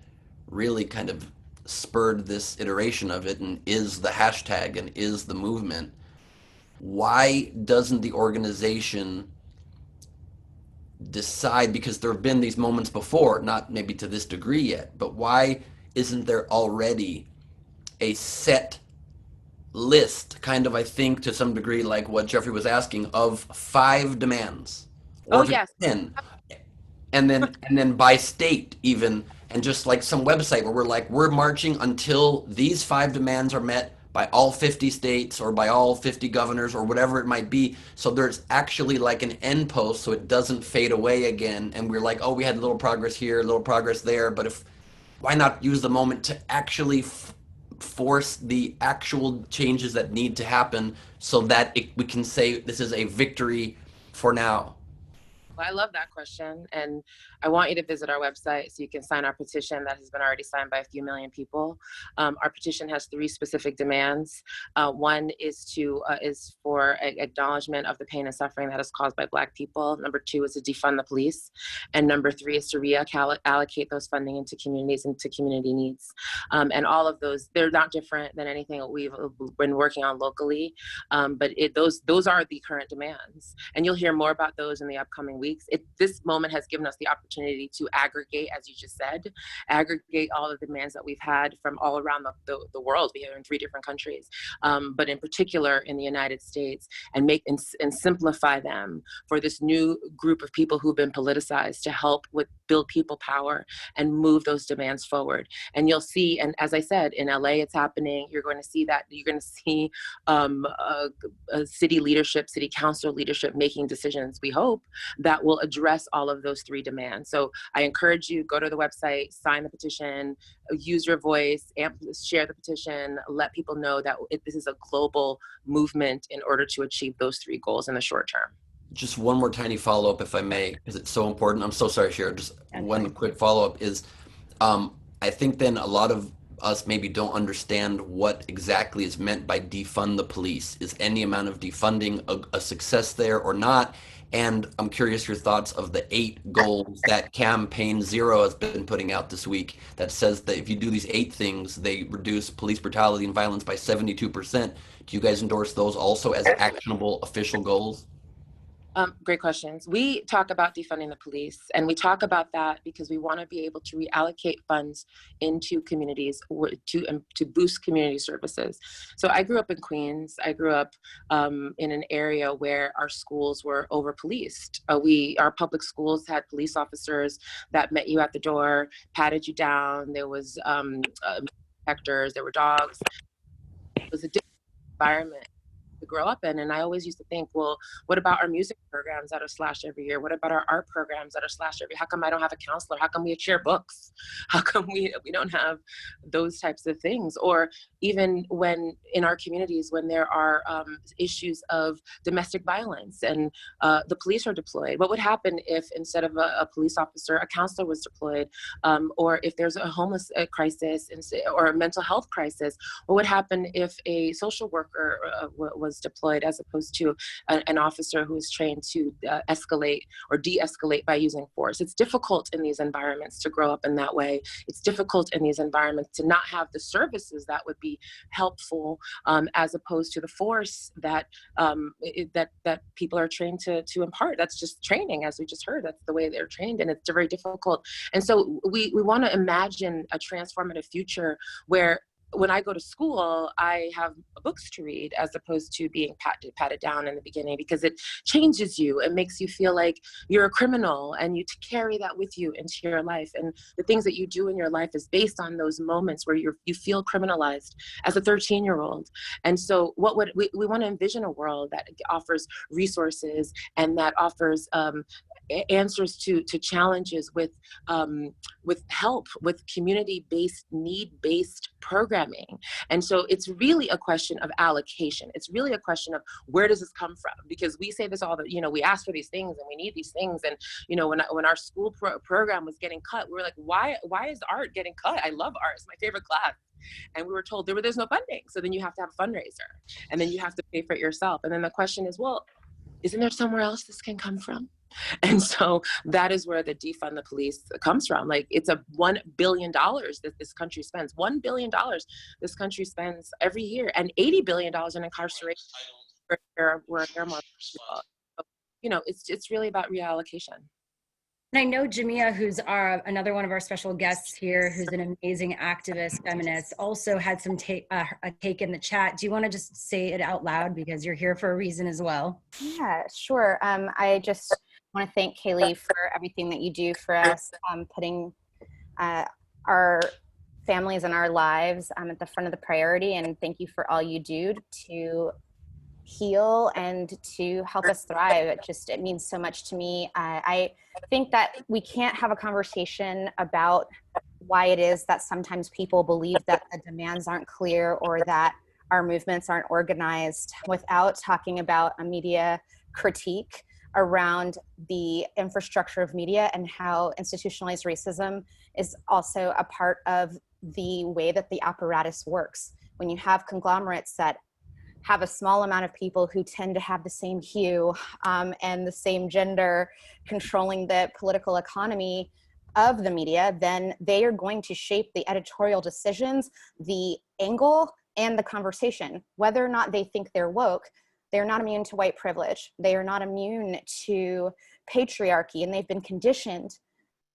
really kind of spurred this iteration of it and is the hashtag and is the movement, why doesn't the organization decide, because there have been these moments before, not maybe to this degree yet, but why isn't there already a set list, kind of, I think to some degree like what Jeffrey was asking, of 5 demands or yes. 10, and then by state even, and just like some website where we're like, we're marching until these 5 demands are met by all 50 states or by all 50 governors or whatever it might be. So there's actually like an end post so it doesn't fade away again. And we're like, oh, we had a little progress here, a little progress there. But why not use the moment to actually force the actual changes that need to happen so that we can say this is a victory for now? Well, I love that question. And I want you to visit our website so you can sign our petition that has been already signed by a few million people. Our petition has 3 specific demands. One is for acknowledgement of the pain and suffering that is caused by Black people. Number 2 is to defund the police. And number 3 is to reallocate those funding into communities, into community needs. And all of those, they're not different than anything that we've been working on locally. But those are the current demands. And you'll hear more about those in the upcoming weeks. This moment has given us the opportunity to aggregate, as you just said, aggregate all the demands that we've had from all around the world. We are in 3 different countries, but in particular in the United States, and make and simplify them for this new group of people who've been politicized to help build people power and move those demands forward. And you'll see, and as I said, in LA it's happening. You're going to see that. You're going to see city leadership, city council leadership making decisions, we hope, that will address all of those 3 demands. So I encourage you, go to the website, sign the petition, use your voice, share the petition, let people know that this is a global movement in order to achieve those 3 goals in the short term. Just one more tiny follow-up, if I may, because it's so important. I'm so sorry, Shira. Just one quick follow-up is, I think then a lot of us maybe don't understand what exactly is meant by defund the police. Is any amount of defunding a success there or not? And I'm curious your thoughts of the 8 goals that Campaign Zero has been putting out this week that says that if you do these 8 things, they reduce police brutality and violence by 72%. Do you guys endorse those also as actionable official goals? Great questions. We talk about defunding the police, and we talk about that because we want to be able to reallocate funds into communities to boost community services. So I grew up in Queens. I grew up in an area where our schools were over-policed. Our public schools had police officers that met you at the door, patted you down. There was inspectors, there were dogs. It was a different environment to grow up in. And I always used to think, well, what about our music programs that are slashed every year? What about our art programs that are slashed every year? How come I don't have a counselor? How come we share books? How come we don't have those types of things? Or even when in our communities, when there are issues of domestic violence and the police are deployed, what would happen if instead of a police officer, a counselor was deployed? Or if there's a homeless crisis or a mental health crisis, what would happen if a social worker was deployed as opposed to an officer who is trained to escalate or de-escalate by using force? It's difficult in these environments to grow up in that way. It's difficult in these environments to not have the services that would be helpful as opposed to the force that that people are trained to impart. That's just training, as we just heard. That's the way they're trained, and it's very difficult. And so we want to imagine a transformative future where when I go to school, I have books to read as opposed to being patted down in the beginning, because it changes you. It makes you feel like you're a criminal, and you carry that with you into your life. And the things that you do in your life is based on those moments where you feel criminalized as a 13-year-old. And so what would we want to envision a world that offers resources and that offers answers to challenges with help, with community-based, need-based programming. And so it's really a question of allocation. It's really a question of where does this come from? Because we say this all the, we ask for these things and we need these things. And, when our school program was getting cut, we were like, why is art getting cut? I love art. It's my favorite class. And we were told there's no funding. So then you have to have a fundraiser, and then you have to pay for it yourself. And then the question is, well, isn't there somewhere else this can come from? And so that is where the defund the police comes from. Like, it's a $1 billion that this country spends. $1 billion this country spends every year, and $80 billion in incarceration where there are more people. So, it's really about reallocation. And I know Jamia, who's another one of our special guests here, who's an amazing activist, feminist, also had some a take in the chat. Do you want to just say it out loud, because you're here for a reason as well? Yeah, sure. I just want to thank Kailee for everything that you do for us, putting our families and our lives at the front of the priority. And thank you for all you do to heal and to help us thrive. It means so much to me. I think that we can't have a conversation about why it is that sometimes people believe that the demands aren't clear or that our movements aren't organized without talking about a media critique around the infrastructure of media and how institutionalized racism is also a part of the way that the apparatus works. When you have conglomerates that have a small amount of people who tend to have the same hue and the same gender controlling the political economy of the media, then they are going to shape the editorial decisions, the angle, and the conversation. Whether or not they think they're woke, they're not immune to white privilege. They are not immune to patriarchy, and they've been conditioned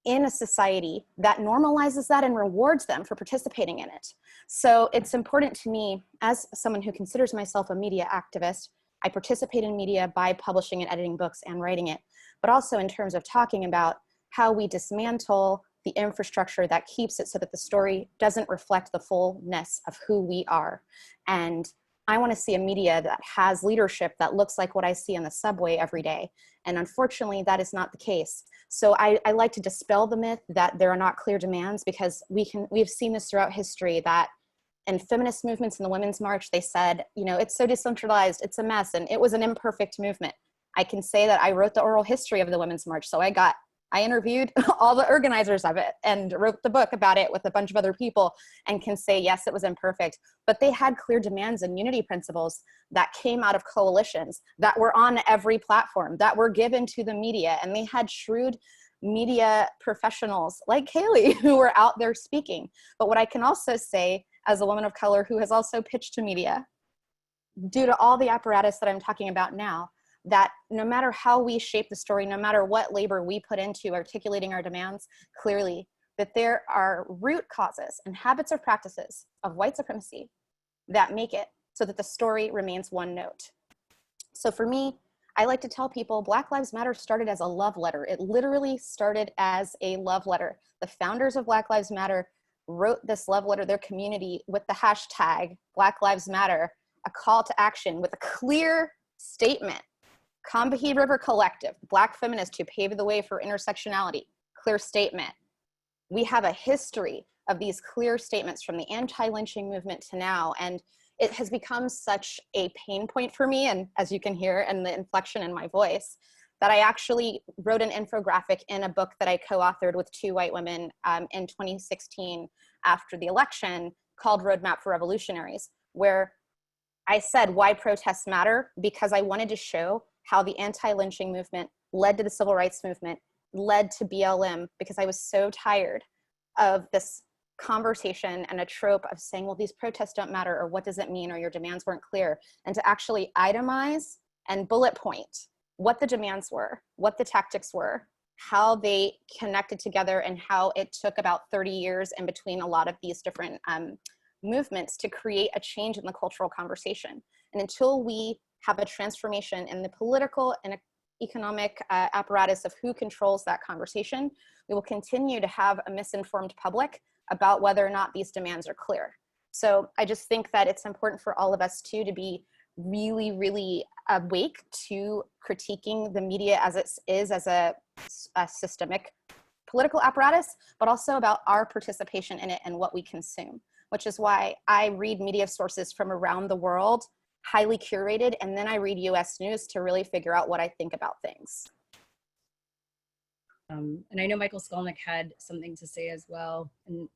in a society that normalizes that and rewards them for participating in it. So it's important to me, as someone who considers myself a media activist, I participate in media by publishing and editing books and writing it, but also in terms of talking about how we dismantle the infrastructure that keeps it so that the story doesn't reflect the fullness of who we are. And I want to see a media that has leadership that looks like what I see on the subway every day. And unfortunately, that is not the case. So I like to dispel the myth that there are not clear demands, because we've seen this throughout history, that in feminist movements in the Women's March, they said, it's so decentralized, it's a mess, and it was an imperfect movement. I can say that I wrote the oral history of the Women's March, so I got I interviewed all the organizers of it and wrote the book about it with a bunch of other people, and can say, yes, it was imperfect, but they had clear demands and unity principles that came out of coalitions that were on every platform, that were given to the media. And they had shrewd media professionals like Kailee who were out there speaking. But what I can also say, as a woman of color who has also pitched to media, due to all the apparatus that I'm talking about now, that no matter how we shape the story, no matter what labor we put into articulating our demands, clearly that there are root causes and habits or practices of white supremacy that make it so that the story remains one note. So for me, I like to tell people Black Lives Matter started as a love letter. It literally started as a love letter. The founders of Black Lives Matter wrote this love letter to their community with the hashtag Black Lives Matter, a call to action with a clear statement. Combahee River Collective, Black feminists who paved the way for intersectionality, clear statement. We have a history of these clear statements from the anti-lynching movement to now, and it has become such a pain point for me, and as you can hear in the inflection in my voice, that I actually wrote an infographic in a book that I co-authored with 2 white women in 2016 after the election, called Roadmap for Revolutionaries, where I said why protests matter, because I wanted to show how the anti-lynching movement led to the civil rights movement, led to BLM, because I was so tired of this conversation and a trope of saying, well, these protests don't matter, or what does it mean, or your demands weren't clear, and to actually itemize and bullet point what the demands were, what the tactics were, how they connected together, and how it took about 30 years in between a lot of these different movements to create a change in the cultural conversation. And until we have a transformation in the political and economic apparatus of who controls that conversation, we will continue to have a misinformed public about whether or not these demands are clear. So I just think that it's important for all of us too to be really, really awake to critiquing the media as it is as a systemic political apparatus, but also about our participation in it and what we consume, which is why I read media sources from around the world, highly curated, and then I read US news to really figure out what I think about things. And I know Michael Skolnik had something to say as well. And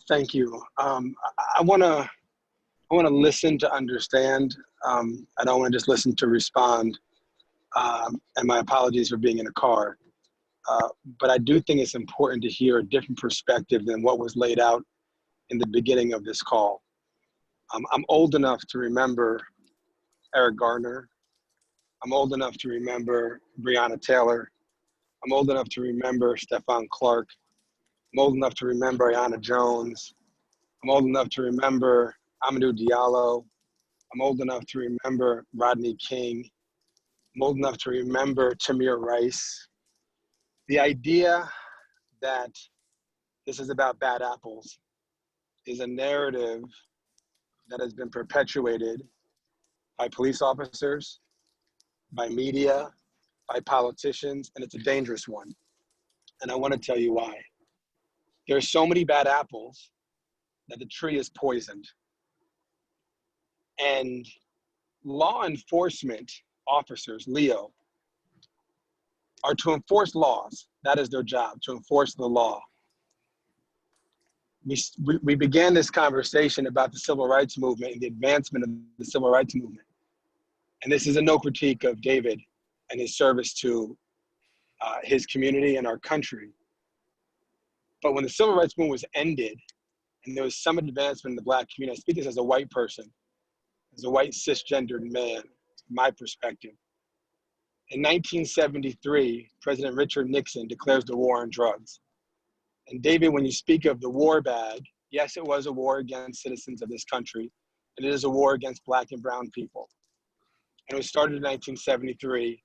thank you. I want to listen to understand. I don't want to just listen to respond. And my apologies for being in a car. But I do think it's important to hear a different perspective than what was laid out in the beginning of this call. I'm old enough to remember Eric Garner. I'm old enough to remember Breonna Taylor. I'm old enough to remember Stephon Clark. I'm old enough to remember Ayanna Jones. I'm old enough to remember Amadou Diallo. I'm old enough to remember Rodney King. I'm old enough to remember Tamir Rice. The idea that this is about bad apples is a narrative that has been perpetuated by police officers, by media, by politicians, and it's a dangerous one. And I want to tell you why. There are so many bad apples that the tree is poisoned. And law enforcement officers, LEO, are to enforce laws. That is their job, to enforce the law. We began this conversation about the civil rights movement and the advancement of the civil rights movement. And this is a no critique of David and his service to his community and our country. But when the civil rights movement was ended and there was some advancement in the Black community, I speak this as a white person, as a white cisgendered man, my perspective. In 1973, President Richard Nixon declares the war on drugs. And David, when you speak of the war bag, yes, it was a war against citizens of this country, and it is a war against Black and brown people. And it was started in 1973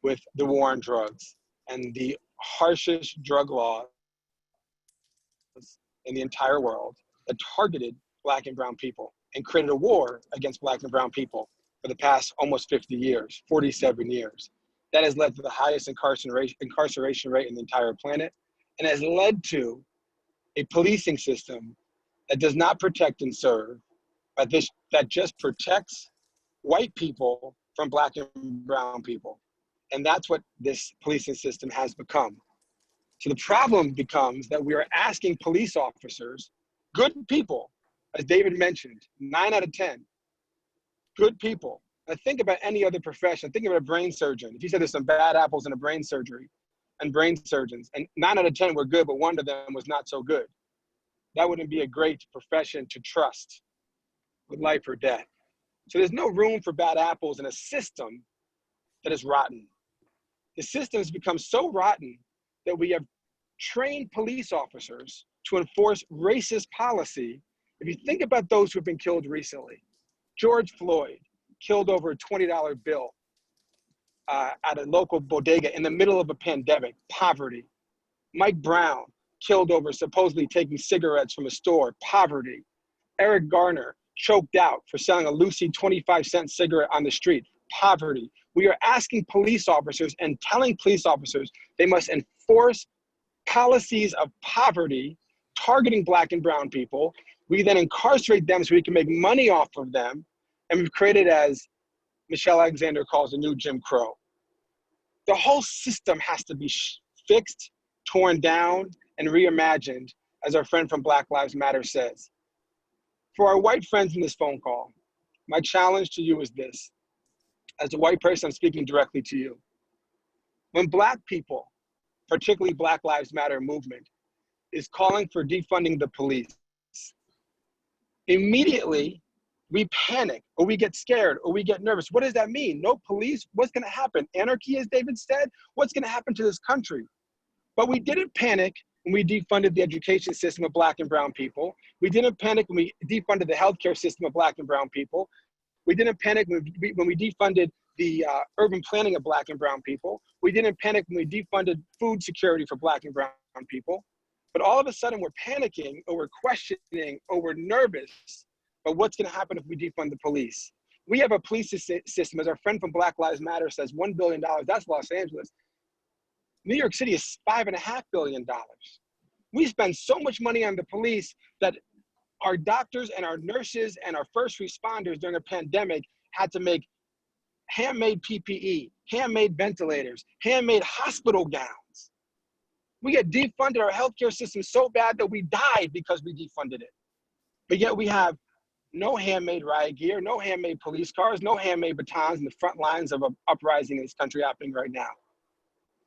with the war on drugs and the harshest drug laws in the entire world that targeted Black and brown people and created a war against Black and brown people for the past almost 50 years, 47 years. That has led to the highest incarceration rate in the entire planet, and has led to a policing system that does not protect and serve, but that just protects white people from Black and brown people. And that's what this policing system has become. So the problem becomes that we are asking police officers, good people, as David mentioned, 9 out of 10, good people. Now think about any other profession. Think about a brain surgeon. If you said there's some bad apples in a brain surgery and brain surgeons, and 9 out of 10 were good, but one of them was not so good, that wouldn't be a great profession to trust with life or death. So there's no room for bad apples in a system that is rotten. The system has become so rotten that we have trained police officers to enforce racist policy. If you think about those who have been killed recently, George Floyd killed over a $20 bill at a local bodega in the middle of a pandemic, poverty. Mike Brown killed over supposedly taking cigarettes from a store, poverty. Eric Garner choked out for selling a Lucy 25-cent cigarette on the street, poverty. We are asking police officers and telling police officers they must enforce policies of poverty, targeting Black and brown people. We then incarcerate them so we can make money off of them. And we've created, as Michelle Alexander calls, a new Jim Crow. The whole system has to be fixed, torn down, and reimagined, as our friend from Black Lives Matter says. For our white friends in this phone call, my challenge to you is this. As a white person, I'm speaking directly to you. When Black people, particularly Black Lives Matter movement, is calling for defunding the police, immediately we panic, or we get scared, or we get nervous. What does that mean? No police? What's gonna happen? Anarchy, as David said? What's gonna happen to this country? But we didn't panic when we defunded the education system of Black and brown people. We didn't panic when we defunded the healthcare system of Black and brown people. We didn't panic when we defunded the urban planning of Black and brown people. We didn't panic when we defunded food security for Black and brown people. But all of a sudden we're panicking, or we're questioning, or we're nervous about what's gonna happen if we defund the police. We have a police system, as our friend from Black Lives Matter says, $1 billion, that's Los Angeles. New York City is $5.5 billion. We spend so much money on the police that our doctors and our nurses and our first responders during a pandemic had to make handmade PPE, handmade ventilators, handmade hospital gowns. We had defunded our healthcare system so bad that we died because we defunded it. But yet we have no handmade riot gear, no handmade police cars, no handmade batons in the front lines of an uprising in this country happening right now.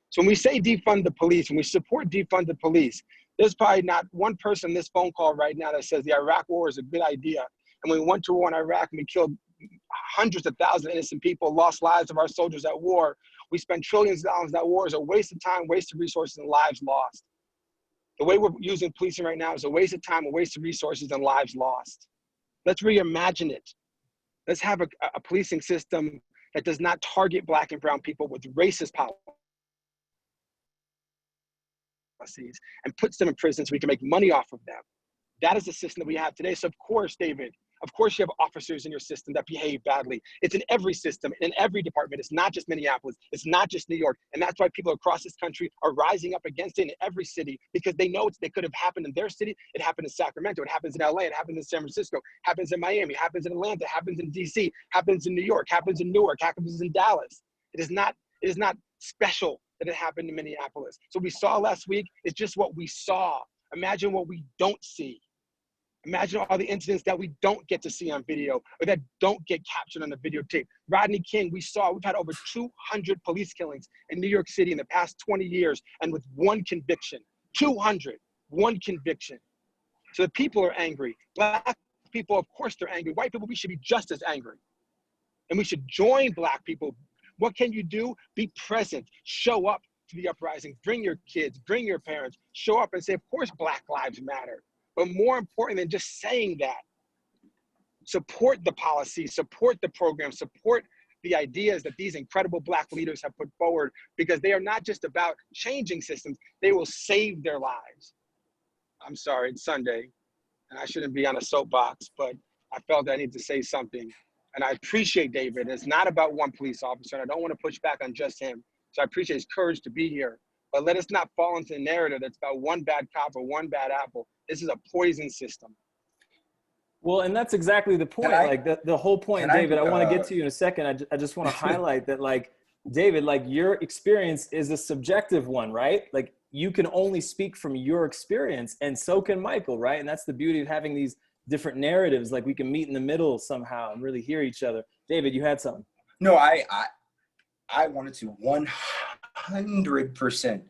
So when we say defund the police, when we support defund the police, there's probably not one person in this phone call right now that says the Iraq war is a good idea. And when we went to war in Iraq and we killed hundreds of thousands of innocent people, lost lives of our soldiers at war, we spent trillions of dollars. That war is a waste of time, waste of resources, and lives lost. The way we're using policing right now is a waste of time, a waste of resources, and lives lost. Let's reimagine it. Let's have a policing system that does not target Black and brown people with racist policies and puts them in prison so we can make money off of them. That is the system that we have today. So of course, David, of course you have officers in your system that behave badly. It's in every system, in every department. It's not just Minneapolis. It's not just New York. And that's why people across this country are rising up against it in every city, because they know it could have happened in their city. It happened in Sacramento. It happens in LA. It happens in San Francisco. Happens in Miami. Happens in Atlanta. Happens in DC. Happens in New York. Happens in Newark. Happens in Dallas. It is not special that it happened in Minneapolis. So we saw last week, it's just what we saw. Imagine what we don't see. Imagine all the incidents that we don't get to see on video, or that don't get captured on the videotape. Rodney King, we've had over 200 police killings in New York City in the past 20 years, and with one conviction. 200, one conviction. So the people are angry. Black people, of course they're angry. White people, we should be just as angry. And we should join Black people. What can you do? Be present, show up to the uprising, bring your kids, bring your parents, show up and say, of course Black lives matter. But more important than just saying that, support the policy, support the program, support the ideas that these incredible Black leaders have put forward, because they are not just about changing systems, they will save their lives. I'm sorry, it's Sunday, and I shouldn't be on a soapbox, but I felt I need to say something. And I appreciate David. It's not about one police officer, and I don't want to push back on just him. So I appreciate his courage to be here. But let us not fall into the narrative that's about one bad cop or one bad apple. This is a poison system. Well, and that's exactly the point. Like the whole point, David, I want to get to you in a second. I just want to highlight that, like, David, like your experience is a subjective one, right? Like you can only speak from your experience, and so can Michael, right? And that's the beauty of having these different narratives. Like we can meet in the middle somehow and really hear each other. David, you had something. No, I wanted to 100%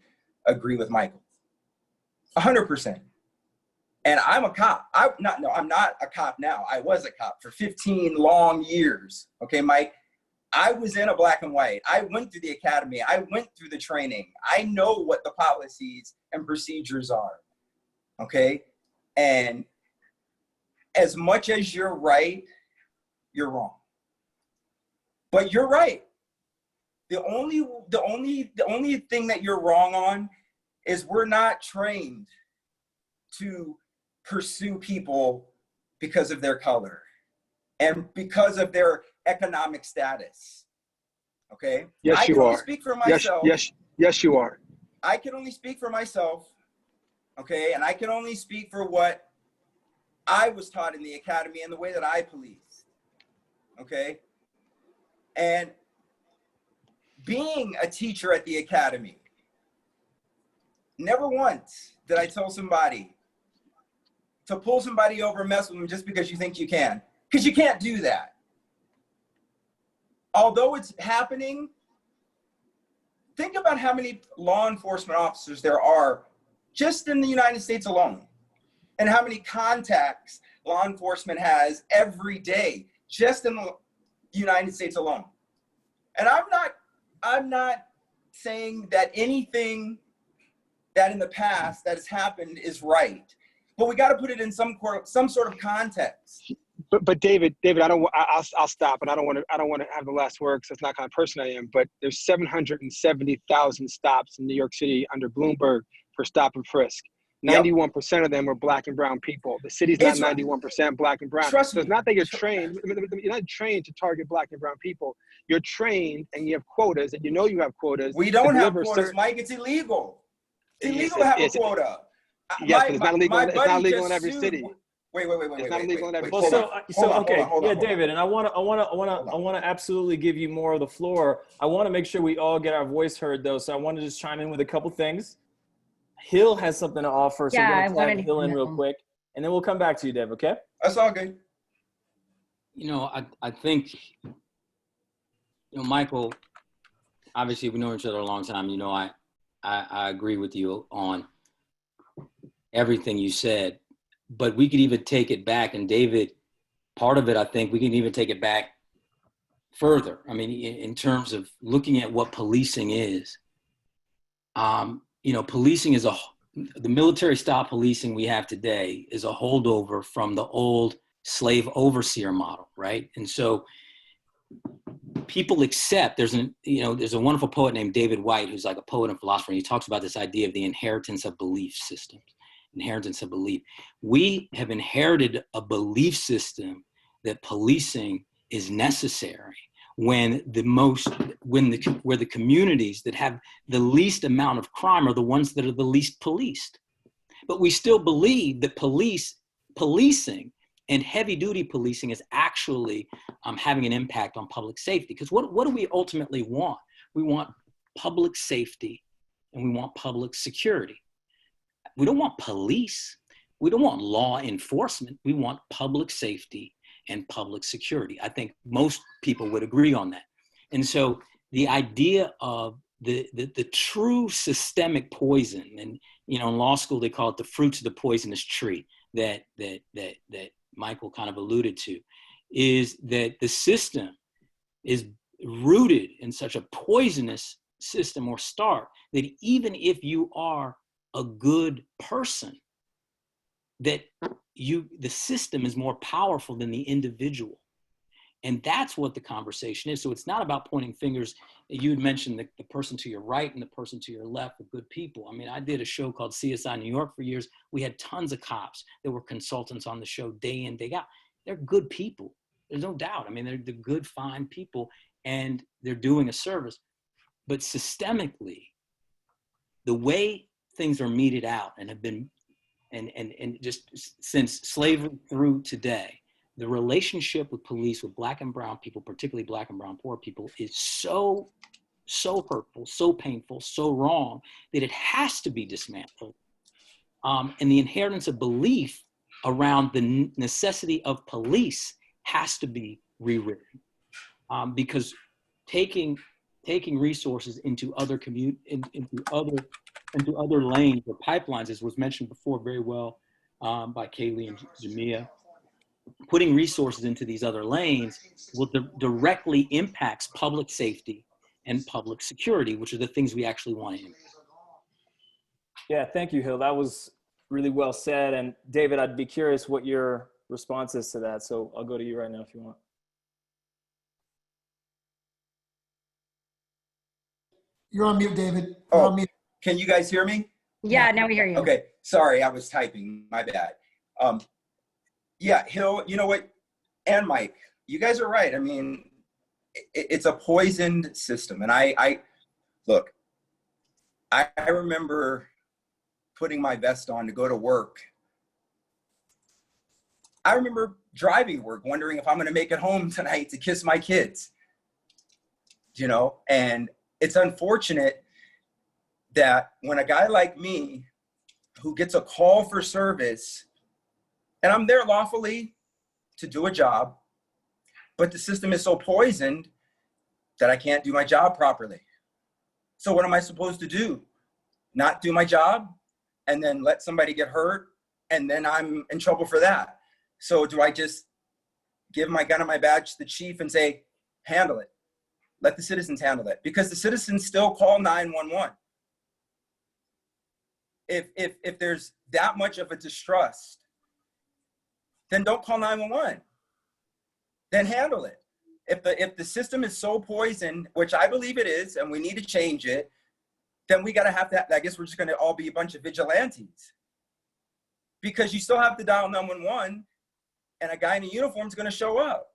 agree with Michael. 100%. And I'm a cop. I'm not a cop now. I was a cop for 15 long years. Okay, Mike? I was in a black and white. I went through the academy. I went through the training. I know what the policies and procedures are. Okay? And as much as you're right, you're wrong. But you're right. The only thing that you're wrong on is we're not trained to pursue people because of their color and because of their economic status. Okay? Yes, you are. I can only speak for myself. Yes, you are. I can only speak for myself. Okay? And I can only speak for what I was taught in the academy and the way that I policed. Okay? And being a teacher at the academy, never once did I tell somebody to pull somebody over and mess with them just because you think you can. Because you can't do that. Although it's happening, think about how many law enforcement officers there are just in the United States alone, and how many contacts law enforcement has every day just in the United States alone. And I'm not saying that anything that in the past that has happened is right, but we got to put it in some sort of context. But David, I'll stop, and I don't want to have the last word because that's not the kind of person I am. But there's 770,000 stops in New York City under Bloomberg for stop and frisk. 91% of them were black and brown people. The city's not 91% black and brown. Trust so me. It's not that you're trained. You're not trained to target black and brown people. You're trained, and you have quotas, and you know you have quotas. We don't have quotas, Mike. It's illegal. It's illegal to have a quota. Yes, but it's not illegal. It's not legal in every city. Wait. It's not illegal in every city. David, and I want to absolutely give you more of the floor. I want to make sure we all get our voice heard, though. So I want to just chime in with a couple things. Hill has something to offer, so yeah, we're going to tag Hill in real quick, and then we'll come back to you, Dave. Okay? That's all good. You know, I think, you know, Michael. Obviously, we know each other a long time. You know, I agree with you on everything you said, but we could even take it back. And David, part of it, I think we can even take it back further. I mean, in terms of looking at what policing is, you know, policing is the military style policing we have today is a holdover from the old slave overseer model, right? And so people accept, there's a wonderful poet named David White, who's like a poet and philosopher, and he talks about this idea of the inheritance of belief systems, inheritance of belief. We have inherited a belief system that policing is necessary when where the communities that have the least amount of crime are the ones that are the least policed. But we still believe that policing and heavy duty policing is actually having an impact on public safety. Because what do we ultimately want? We want public safety and we want public security. We don't want police. We don't want law enforcement. We want public safety and public security. I think most people would agree on that. And so the idea of the true systemic poison, and you know, in law school they call it the fruits of the poisonous tree that Michael kind of alluded to, is that the system is rooted in such a poisonous system or start that even if you are a good person, that the system is more powerful than the individual. And that's what the conversation is. So it's not about pointing fingers. You had mentioned the person to your right and the person to your left are good people. I mean, I did a show called CSI New York for years. We had tons of cops that were consultants on the show day in, day out. They're good people. There's no doubt. I mean, they're good, fine people, and they're doing a service. But systemically, the way things are meted out and have been, and just since slavery through today, the relationship with police with black and brown people, particularly black and brown poor people, is so so hurtful, so painful, so wrong that it has to be dismantled. And the inheritance of belief around the necessity of police has to be rewritten, because taking resources into other into other lanes or pipelines, as was mentioned before very well by Kailee and Jamia, putting resources into these other lanes will directly impacts public safety and public security, which are the things we actually want to impact. Yeah, thank you, Hill. That was really well said. And David, I'd be curious what your response is to that. So I'll go to you right now if you want. You're on mute, David. Oh, You're on mute. Can you guys hear me? Yeah, now we hear you. Okay, sorry, I was typing, my bad. Yeah, Hill, you know what, and Mike, you guys are right. I mean, it's a poisoned system. And I look, I remember putting my vest on to go to work. I remember driving to work, wondering if I'm gonna make it home tonight to kiss my kids, you know? And it's unfortunate that when a guy like me, who gets a call for service, and I'm there lawfully to do a job, but the system is so poisoned that I can't do my job properly. So what am I supposed to do? Not do my job and then let somebody get hurt and then I'm in trouble for that? So do I just give my gun and my badge to the chief and say, handle it? Let the citizens handle it, because the citizens still call 911. If there's that much of a distrust, then don't call 911. Then handle it. If the system is so poisoned, which I believe it is, and we need to change it, then we gotta have that. I guess we're just gonna all be a bunch of vigilantes, because you still have to dial 911, and a guy in a uniform is gonna show up.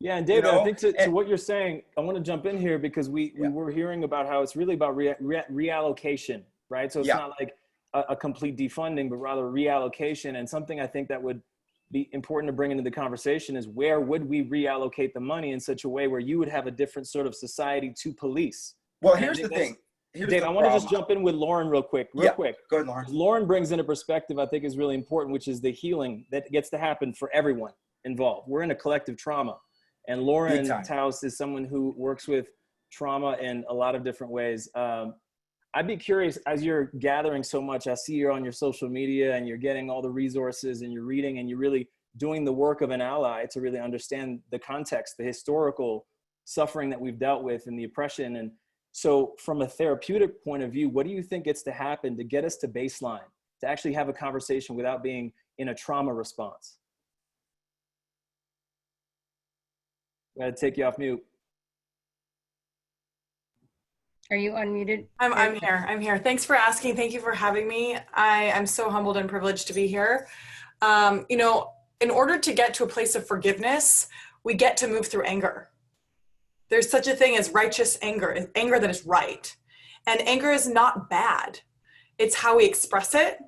Yeah, and David, You know, I think to what you're saying, I want to jump in here because we were hearing about how it's really about reallocation, right? So it's not like a complete defunding, but rather reallocation. And something I think that would be important to bring into the conversation is, where would we reallocate the money in such a way where you would have a different sort of society to police? Well, here's the thing. Dave, I want to just jump in with Lauren real quick. Go ahead, Lauren. Lauren brings in a perspective I think is really important, which is the healing that gets to happen for everyone involved. We're in a collective trauma. And Lauren Taus is someone who works with trauma in a lot of different ways. I'd be curious, as you're gathering so much, I see you're on your social media and you're getting all the resources and you're reading and you're really doing the work of an ally to really understand the context, the historical suffering that we've dealt with and the oppression. And so from a therapeutic point of view, what do you think gets to happen to get us to baseline, to actually have a conversation without being in a trauma response? I gotta take you off mute. Are you unmuted? I'm here. I'm here. Thanks for asking. Thank you for having me. I'm so humbled and privileged to be here. You know, in order to get to a place of forgiveness, we get to move through anger. There's such a thing as righteous anger, anger that is right. And anger is not bad. It's how we express it.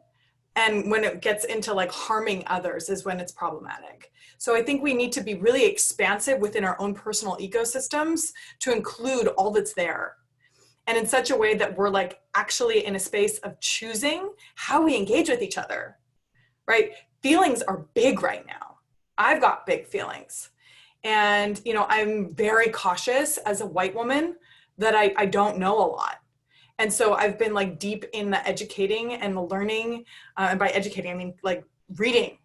And when it gets into like harming others is when it's problematic. So I think we need to be really expansive within our own personal ecosystems to include all that's there. And in such a way that we're like actually in a space of choosing how we engage with each other, right? Feelings are big right now. I've got big feelings. And, you know, I'm very cautious as a white woman that I don't know a lot. And so I've been like deep in the educating and the learning. And by educating, I mean like reading,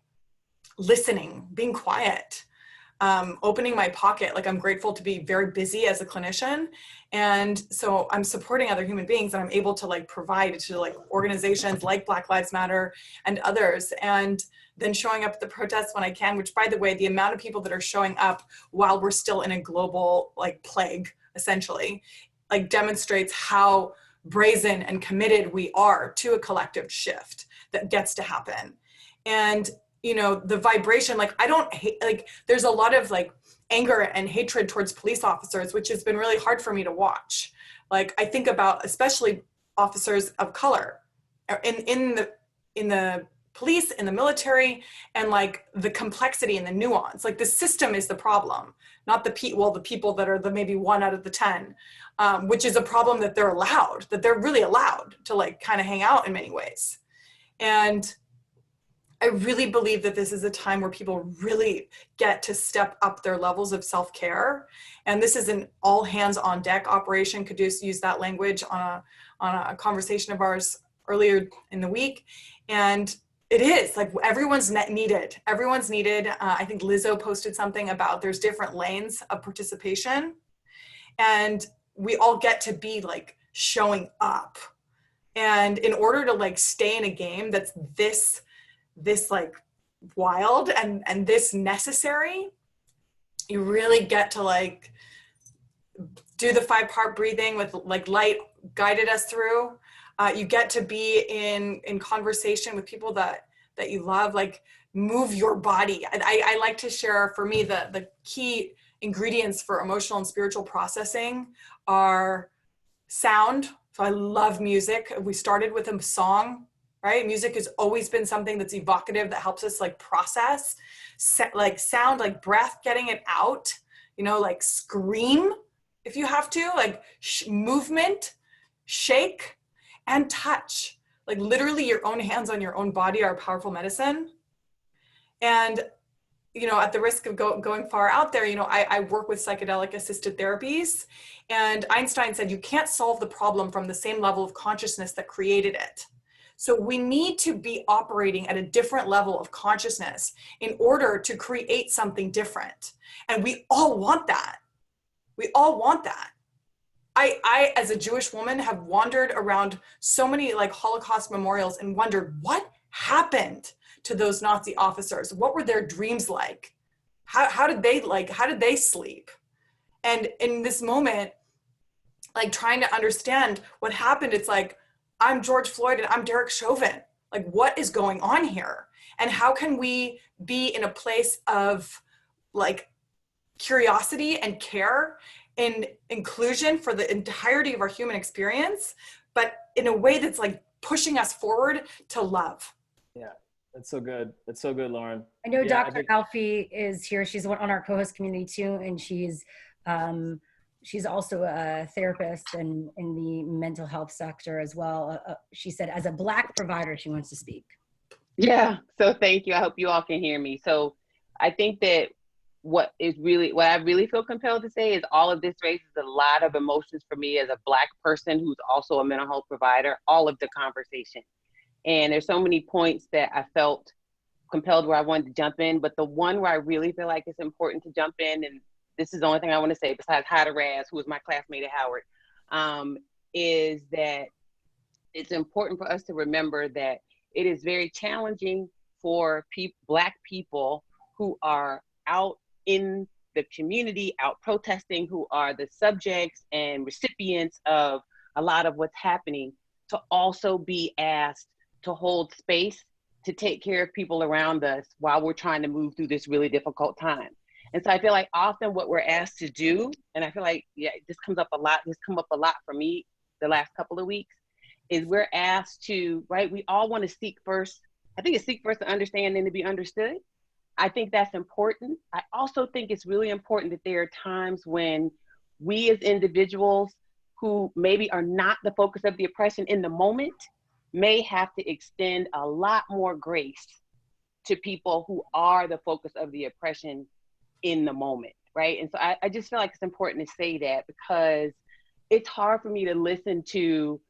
listening, being quiet, opening my pocket. Like I'm grateful to be very busy as a clinician. And so I'm supporting other human beings and I'm able to like provide to like organizations like Black Lives Matter and others. And then showing up at the protests when I can, which by the way, the amount of people that are showing up while we're still in a global like plague, essentially, like demonstrates how brazen and committed we are to a collective shift that gets to happen. And, you know, the vibration, like I don't hate, like there's a lot of like anger and hatred towards police officers, which has been really hard for me to watch. Like I think about especially officers of color in the police, in the military, and like the complexity and the nuance. Like the system is the problem, not the people that are the maybe 1 out of the 10, which is a problem that they're really allowed to like kind of hang out in many ways. And I really believe that this is a time where people really get to step up their levels of self-care. And this is an all hands on deck operation. Quddus used that language on a conversation of ours earlier in the week. And it is like everyone's needed. Everyone's needed. I think Lizzo posted something about there's different lanes of participation. And we all get to be like showing up. And in order to like stay in a game that's this like wild and this necessary, you really get to like do the 5-part breathing with like light guided us through. You get to be in conversation with people that you love, like move your body. I like to share, for me, the key ingredients for emotional and spiritual processing are sound. So I love music. We started with a song, right? Music has always been something that's evocative, that helps us like process, like sound, like breath, getting it out, like scream if you have to, like movement, shake, and touch. Like literally your own hands on your own body are powerful medicine. And, at the risk of going far out there, I work with psychedelic assisted therapies, and Einstein said, you can't solve the problem from the same level of consciousness that created it. So we need to be operating at a different level of consciousness in order to create something different. And we all want that. We all want that. I, as a Jewish woman, have wandered around so many like Holocaust memorials and wondered what happened to those Nazi officers. What were their dreams like? How did they sleep? And in this moment, like trying to understand what happened, it's like, I'm George Floyd and I'm Derek Chauvin. Like, what is going on here? And how can we be in a place of like curiosity and care and inclusion for the entirety of our human experience, but in a way that's like pushing us forward to love. Yeah, that's so good. That's so good, Lauren. I know Yeah, Dr. Alfie is here. She's on our co-host community too, and she's also a therapist in the mental health sector as well. She said, as a Black provider, she wants to speak. Yeah, so thank you. I hope you all can hear me. So I think that what I really feel compelled to say is all of this raises a lot of emotions for me as a Black person who's also a mental health provider, all of the conversation. And there's so many points that I felt compelled where I wanted to jump in, but the one where I really feel like it's important to jump in, and this is the only thing I want to say besides hi to Raz, who was my classmate at Howard, is that it's important for us to remember that it is very challenging for Black people who are out in the community, out protesting, who are the subjects and recipients of a lot of what's happening, to also be asked to hold space to take care of people around us while we're trying to move through this really difficult time. And so I feel like often what we're asked to do, and I feel like, this come up a lot for me the last couple of weeks, is we're asked to, right, we all want to seek first. I think it's seek first to understand and to be understood. I think that's important. I also think it's really important that there are times when we as individuals who maybe are not the focus of the oppression in the moment may have to extend a lot more grace to people who are the focus of the oppression in the moment, right? And so I just feel like it's important to say that, because it's hard for me to listen to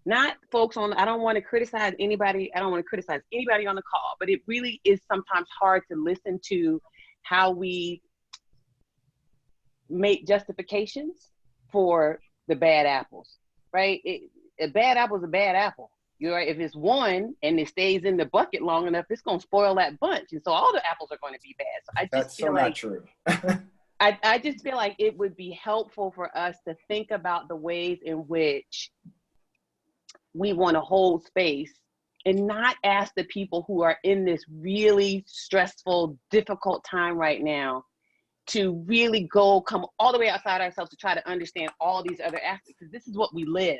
not folks on, I don't want to criticize anybody on the call, but it really is sometimes hard to listen to how we make justifications for the bad apples, right? A bad apple is a bad apple. You're right. If it's one and it stays in the bucket long enough, it's going to spoil that bunch. And so all the apples are going to be bad. So I just feel like, not true. I just feel like it would be helpful for us to think about the ways in which we want to hold space and not ask the people who are in this really stressful, difficult time right now to really come all the way outside ourselves to try to understand all these other aspects, because this is what we live,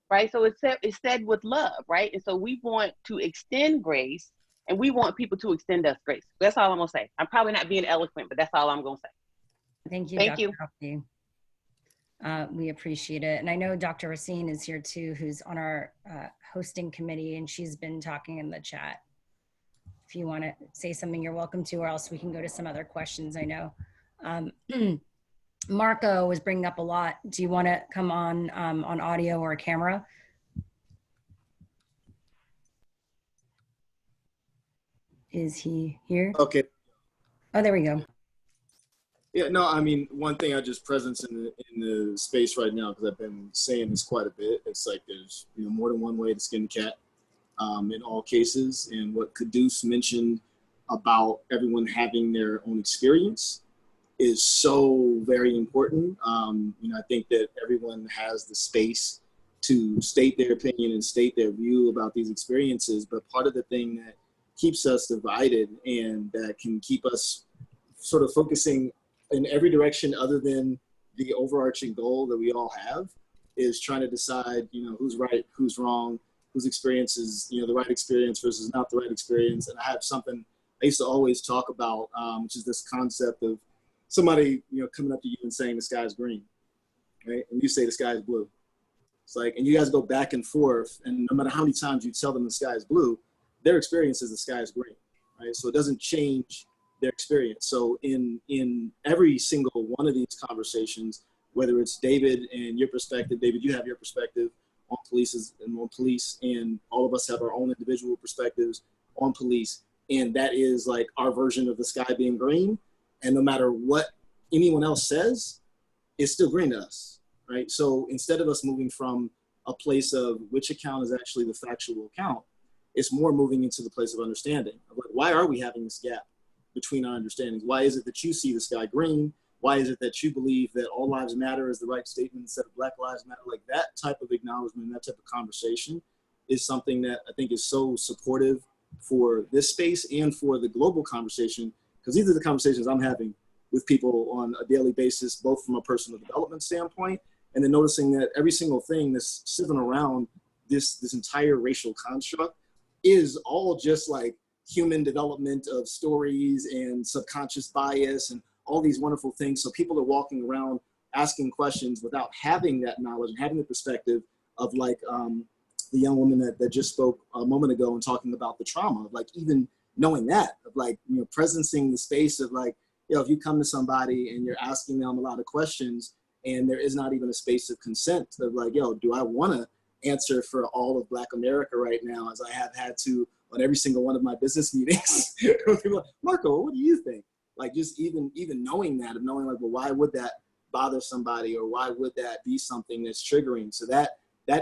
right? So it's said with love, right? And so we want to extend grace, and we want people to extend us grace. That's all I'm gonna say. I'm probably not being eloquent, but that's all I'm gonna say. Thank you, Thank Dr. you. Huffey. We appreciate it. And I know Dr. Racine is here too, who's on our hosting committee, and she's been talking in the chat. If you want to say something, you're welcome to, or else we can go to some other questions. I know Marco was bringing up a lot. Do you want to come on audio or a camera? Is he here? Okay. Oh, there we go. Yeah, no, I mean, one thing I just presence in the space right now, because I've been saying this quite a bit. It's like there's more than one way to skin a cat in all cases. And what Quddus mentioned about everyone having their own experience is so very important. I think that everyone has the space to state their opinion and state their view about these experiences. But part of the thing that keeps us divided and that can keep us sort of focusing in every direction other than the overarching goal that we all have is trying to decide, who's right, who's wrong, whose experience is, the right experience versus not the right experience. And I have something I used to always talk about, which is this concept of somebody, coming up to you and saying the sky is green, right? And you say the sky is blue. It's like, and you guys go back and forth, and no matter how many times you tell them the sky is blue, their experience is the sky is green, right? So it doesn't change their experience. So in every single one of these conversations, whether it's David and your perspective, David, you have your perspective on police and all of us have our own individual perspectives on police. And that is like our version of the sky being green. And no matter what anyone else says, it's still green to us, right? So instead of us moving from a place of which account is actually the factual account, it's more moving into the place of understanding. Of like, why are we having this gap between our understandings? Why is it that you see the sky green? Why is it that you believe that all lives matter is the right statement instead of Black Lives Matter? Like that type of acknowledgement, that type of conversation is something that I think is so supportive for this space and for the global conversation, because these are the conversations I'm having with people on a daily basis, both from a personal development standpoint, and then noticing that every single thing that's sitting around this entire racial construct is all just like human development of stories and subconscious bias and all these wonderful things. So people are walking around asking questions without having that knowledge and having the perspective of like the young woman that just spoke a moment ago and talking about the trauma of like even knowing that, of like, presencing the space of like, if you come to somebody and you're asking them a lot of questions and there is not even a space of consent of like, do I want to answer for all of Black America right now, as I have had to on every single one of my business meetings. People like, Marco, what do you think? Like just even knowing that, of knowing like, well, why would that bother somebody, or why would that be something that's triggering? So that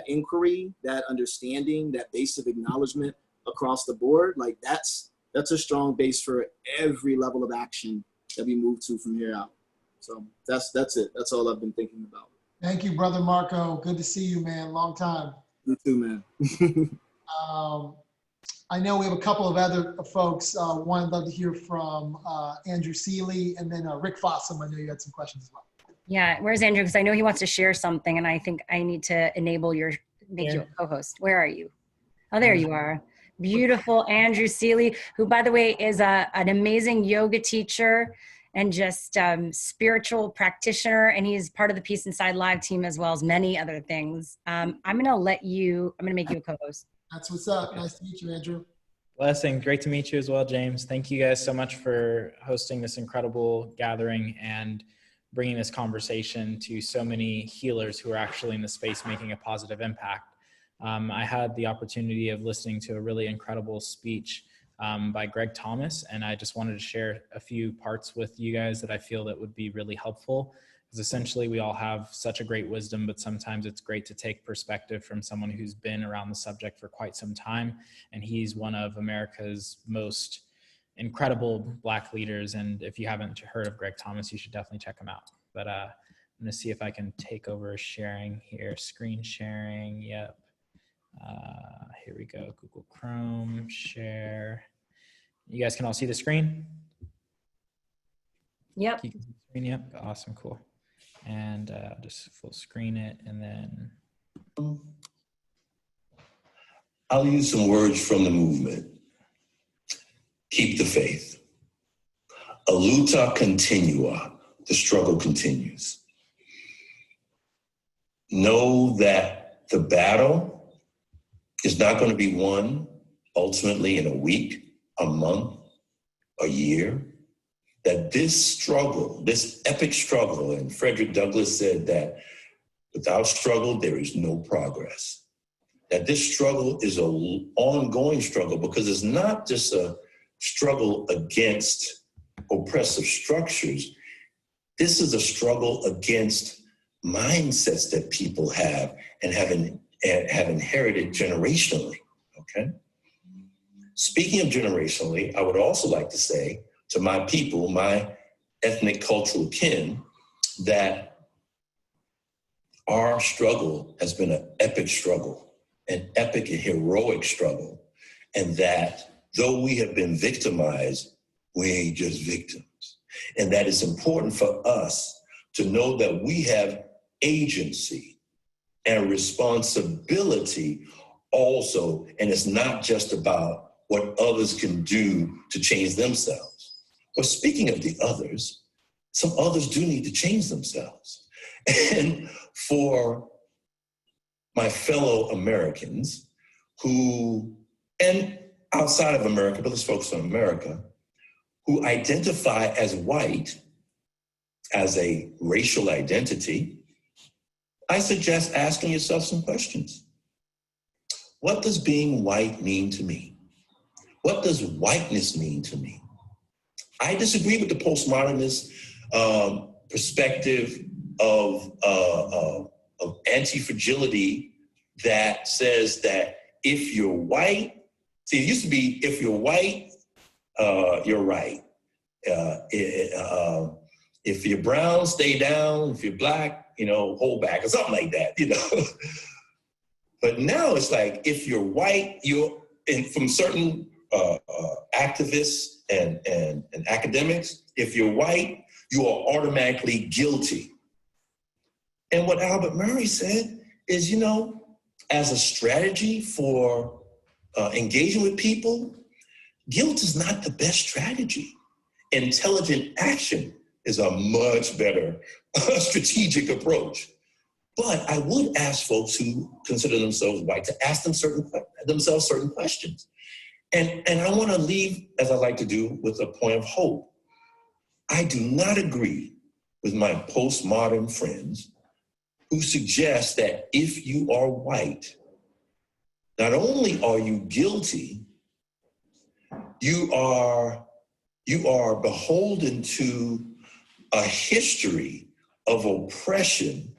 inquiry, that understanding, that base of acknowledgement across the board, like that's a strong base for every level of action that we move to from here out. So that's it. That's all I've been thinking about. Thank you, Brother Marco. Good to see you, man. Long time. You too, man. I know we have a couple of other folks. One, I'd love to hear from Andrew Seeley, and then Rick Fossum. I know you had some questions as well. Yeah, where's Andrew? Because I know he wants to share something, and I think I need to enable you a co-host. Where are you? Oh, there you are. Beautiful Andrew Seeley, who, by the way, is an amazing yoga teacher and just spiritual practitioner, and he's part of the Peace Inside Live team as well as many other things. I'm gonna make you a co-host. That's what's up. Nice to meet you, Andrew. Blessing. Great to meet you as well, James. Thank you guys so much for hosting this incredible gathering and bringing this conversation to so many healers who are actually in the space making a positive impact. I had the opportunity of listening to a really incredible speech by Greg Thomas, and I just wanted to share a few parts with you guys that I feel that would be really helpful, because essentially we all have such a great wisdom, but sometimes it's great to take perspective from someone who's been around the subject for quite some time, and he's one of America's most incredible Black leaders, and if you haven't heard of Greg Thomas, you should definitely check him out. But I'm gonna see if I can take over sharing here, screen sharing, yep. Here we go, Google Chrome, share. You guys can all see the screen? Yep. Screen, yep, awesome, cool. And just full screen it, and then. I'll use some words from the movement. Keep the faith. Aluta continua, the struggle continues. Know that the battle is not going to be won ultimately in a week, a month, a year. That this struggle, this epic struggle, and Frederick Douglass said that without struggle, there is no progress. That this struggle is an ongoing struggle because it's not just a struggle against oppressive structures. This is a struggle against mindsets that people have and have inherited generationally, okay? Speaking of generationally, I would also like to say to my people, my ethnic cultural kin, that our struggle has been an epic struggle, an epic and heroic struggle, and that though we have been victimized, we ain't just victims. And that it's important for us to know that we have agency and responsibility also, and it's not just about what others can do to change themselves. But speaking of the others, some others do need to change themselves. And for my fellow Americans who, and outside of America, but let's focus on America, who identify as white as a racial identity, I suggest asking yourself some questions. What does being white mean to me? What does whiteness mean to me? I disagree with the postmodernist perspective of anti-fragility that says that if you're white, see, it used to be if you're white, you're right. If you're brown, stay down. If you're black, hold back, or something like that, But now it's like, if you're white, and from certain activists and academics, if you're white, you are automatically guilty. And what Albert Murray said is, as a strategy for engaging with people, guilt is not the best strategy. Intelligent action is a much better strategic approach. But I would ask folks who consider themselves white to ask themselves certain questions. And I want to leave, as I like to do, with a point of hope. I do not agree with my postmodern friends who suggest that if you are white, not only are you guilty, you are beholden to a history of oppression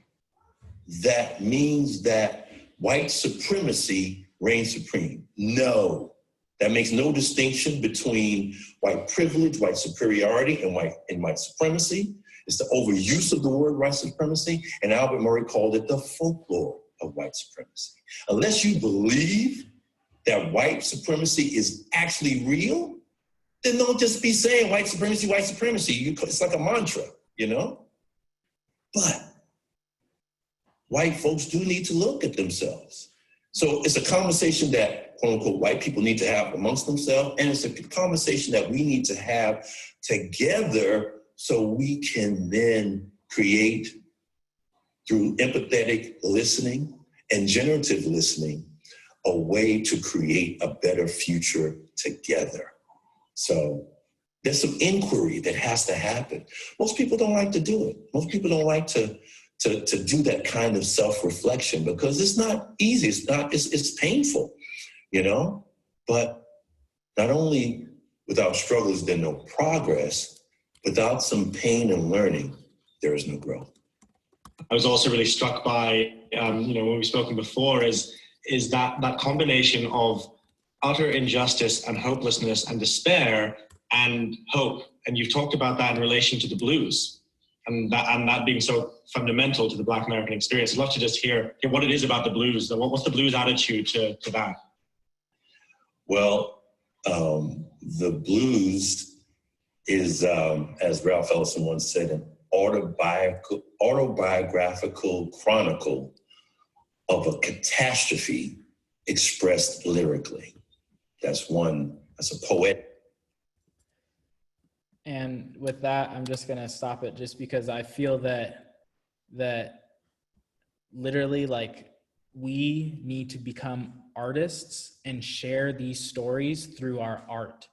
that means that white supremacy reigns supreme. No, that makes no distinction between white privilege, white superiority, and white supremacy. It's the overuse of the word white supremacy, and Albert Murray called it the folklore of white supremacy. Unless you believe that white supremacy is actually real, then don't just be saying white supremacy, white supremacy. It's like a mantra, But white folks do need to look at themselves. So it's a conversation that, quote unquote, white people need to have amongst themselves. And it's a conversation that we need to have together so we can then create, through empathetic listening and generative listening, a way to create a better future together. So there's some inquiry that has to happen. Most people don't like to do it. Most people don't like to do that kind of self-reflection because it's not easy. It's painful, But not only without struggle is there no progress, without some pain and learning, there is no growth. I was also really struck by, when we've spoken before, is that combination of utter injustice and hopelessness and despair and hope. And you've talked about that in relation to the blues and that being so fundamental to the Black American experience. I'd love to just hear what it is about the blues. What's the blues attitude to that? Well, the blues is, as Ralph Ellison once said, an autobiographical chronicle of a catastrophe expressed lyrically. That's a poet. And with that, I'm just going to stop it just because I feel that literally, like, we need to become artists and share these stories through our art.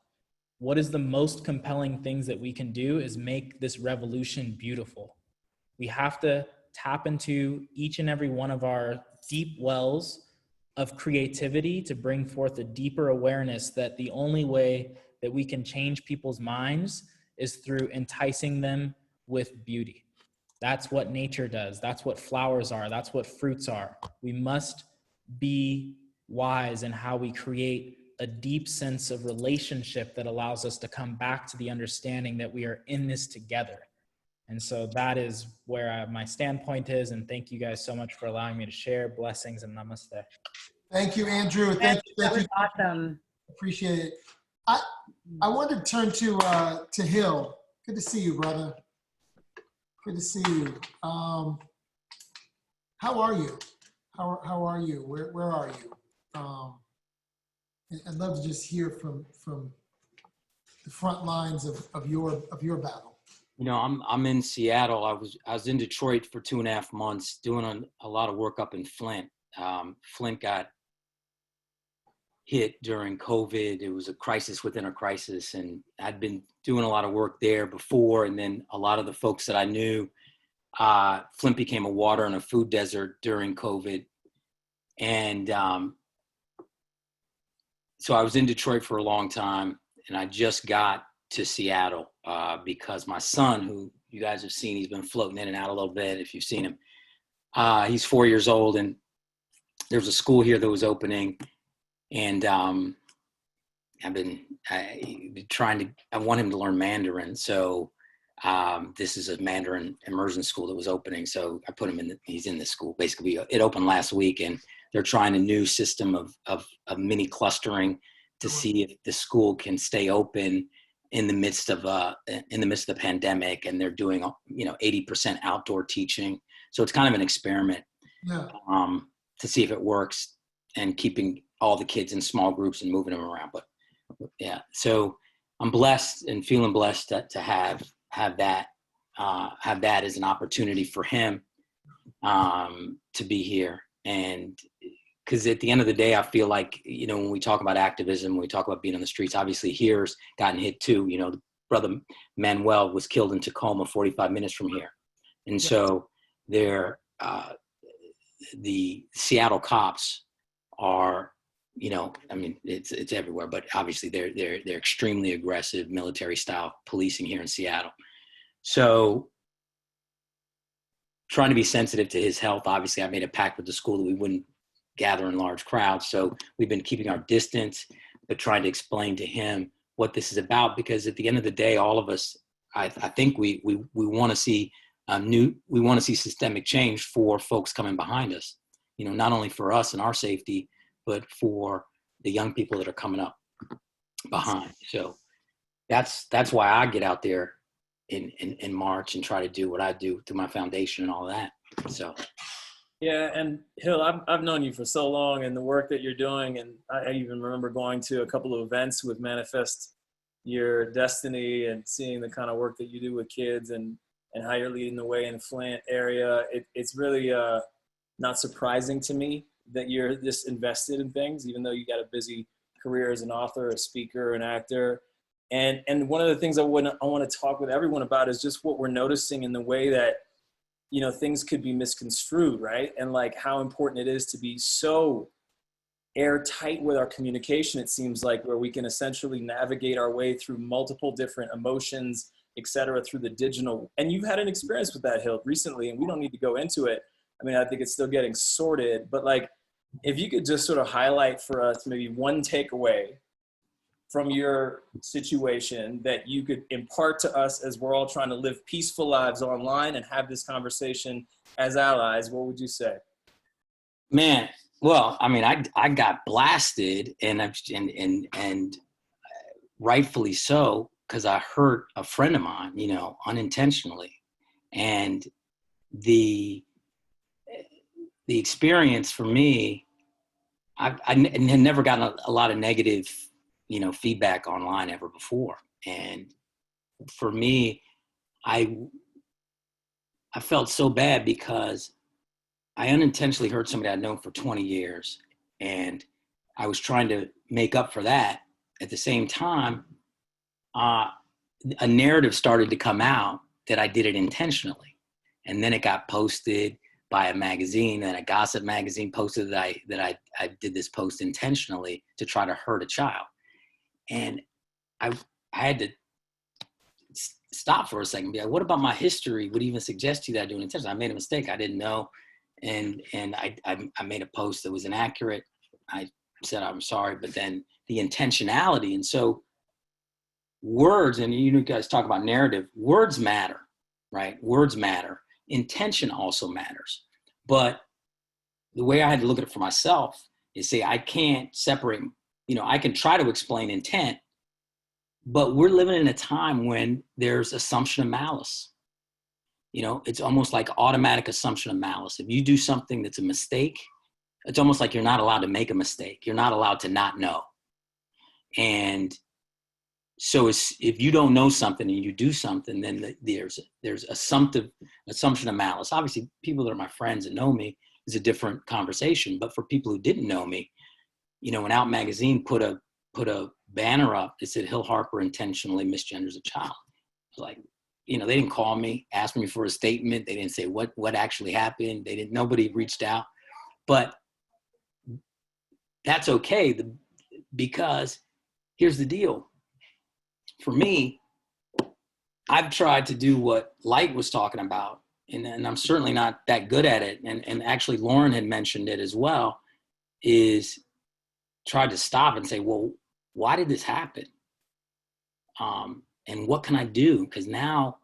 What is the most compelling things that we can do is make this revolution beautiful. We have to tap into each and every one of our deep wells of creativity to bring forth a deeper awareness that the only way that we can change people's minds is through enticing them with beauty. That's what nature does. That's what flowers are. That's what fruits are. We must be wise in how we create a deep sense of relationship that allows us to come back to the understanding that we are in this together. And so that is where my standpoint is. And thank you guys so much for allowing me to share. Blessings and namaste. Thank you, Andrew. Thank you. That was awesome. Appreciate it. I want to turn to Hill. Good to see you, brother. Good to see you. How are you? How are you? Where are you? I'd love to just hear from the front lines of your battle. You know, I'm in Seattle. I was in Detroit for 2.5 months doing a lot of work up in Flint. Flint got hit during COVID. It was a crisis within a crisis, and I'd been doing a lot of work there before. And then a lot of the folks that I knew, Flint became a water and a food desert during COVID. And so I was in Detroit for a long time, and I just got to Seattle because my son, who you guys have seen, he's been floating in and out a little bit if you've seen him. He's 4 years old, and there was a school here that was opening, and I want him to learn Mandarin. So this is a Mandarin immersion school that was opening. So I put him he's in this school. Basically, it opened last week, and they're trying a new system of mini clustering to see if the school can stay open in the midst of the pandemic. And they're doing 80% outdoor teaching. So it's kind of an experiment to see if it works, and keeping all the kids in small groups and moving them around. But yeah, so I'm blessed and feeling blessed to have that as an opportunity for him to be here. And because at the end of the day, I feel like, when we talk about activism, when we talk about being on the streets, obviously here's gotten hit too. The brother Manuel was killed in Tacoma 45 minutes from here. And so the Seattle cops are, it's everywhere, but obviously they're extremely aggressive military style policing here in Seattle. So trying to be sensitive to his health. Obviously, I made a pact with the school that we wouldn't gather in large crowds. So we've been keeping our distance, but trying to explain to him what this is about, because at the end of the day, all of us, I think we want to see we want to see systemic change for folks coming behind us, not only for us and our safety, but for the young people that are coming up behind. So that's why I get out there in March and try to do what I do through my foundation and all that. So. Yeah, and Hill, I've known you for so long, and the work that you're doing, and I even remember going to a couple of events with Manifest Your Destiny and seeing the kind of work that you do with kids and how you're leading the way in the Flint area. It's really not surprising to me that you're this invested in things, even though you got a busy career as an author, a speaker, an actor. And one of the things I want to talk with everyone about is just what we're noticing in the way that things could be misconstrued, right? And like how important it is to be so airtight with our communication, it seems like, where we can essentially navigate our way through multiple different emotions, et cetera, through the digital. And you've had an experience with that, Hill, recently, and we don't need to go into it. I mean, I think it's still getting sorted, but like, if you could just sort of highlight for us maybe one takeaway from your situation that you could impart to us as we're all trying to live peaceful lives online and have this conversation as allies, what would you say? Man, well, I mean, I got blasted and rightfully so, because I hurt a friend of mine, unintentionally. And the experience for me, I had never gotten a lot of negative feedback online ever before. And for me, I felt so bad because I unintentionally hurt somebody I'd known for 20 years. And I was trying to make up for that. At the same time, a narrative started to come out that I did it intentionally. And then it got posted by a magazine, and a gossip magazine posted that I did this post intentionally to try to hurt a child. And I had to stop for a second and be like, what about my history would even suggest to you that I do it intentionally? I made a mistake. I didn't know. And I made a post that was inaccurate. I said I'm sorry, but then the intentionality. And so words, and you guys talk about narrative, words matter, right? Words matter. Intention also matters. But the way I had to look at it for myself is say, I can't separate, I can try to explain intent, but we're living in a time when there's assumption of malice. It's almost like automatic assumption of malice. If you do something that's a mistake, it's almost like you're not allowed to make a mistake. You're not allowed to not know. And so if you don't know something and you do something, then there's assumption of malice. Obviously, people that are my friends and know me is a different conversation. But for people who didn't know me, when Out Magazine put a banner up that said Hill Harper intentionally misgenders a child. Like, they didn't call me, ask me for a statement. They didn't say what actually happened. Nobody reached out. But that's okay, because here's the deal. For me, I've tried to do what Light was talking about, and I'm certainly not that good at it. And actually, Lauren had mentioned it as well, is tried to stop and say, well, why did this happen? And what can I do? Because now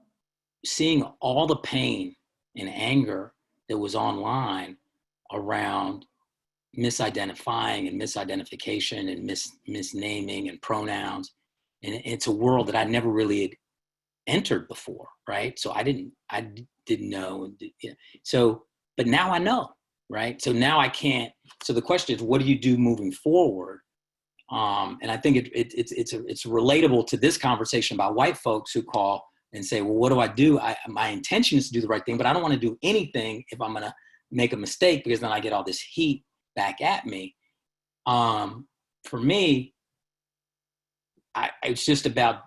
seeing all the pain and anger that was online around misidentifying and misidentification and misnaming and pronouns, and it's a world that I never really had entered before, right? So I didn't know. So, but now I know, right? So now I can't. So the question is, what do you do moving forward? And I think it's relatable to this conversation about white folks who call and say, well, what do I do? My intention is to do the right thing, but I don't want to do anything if I'm going to make a mistake, because then I get all this heat back at me. For me, it's just about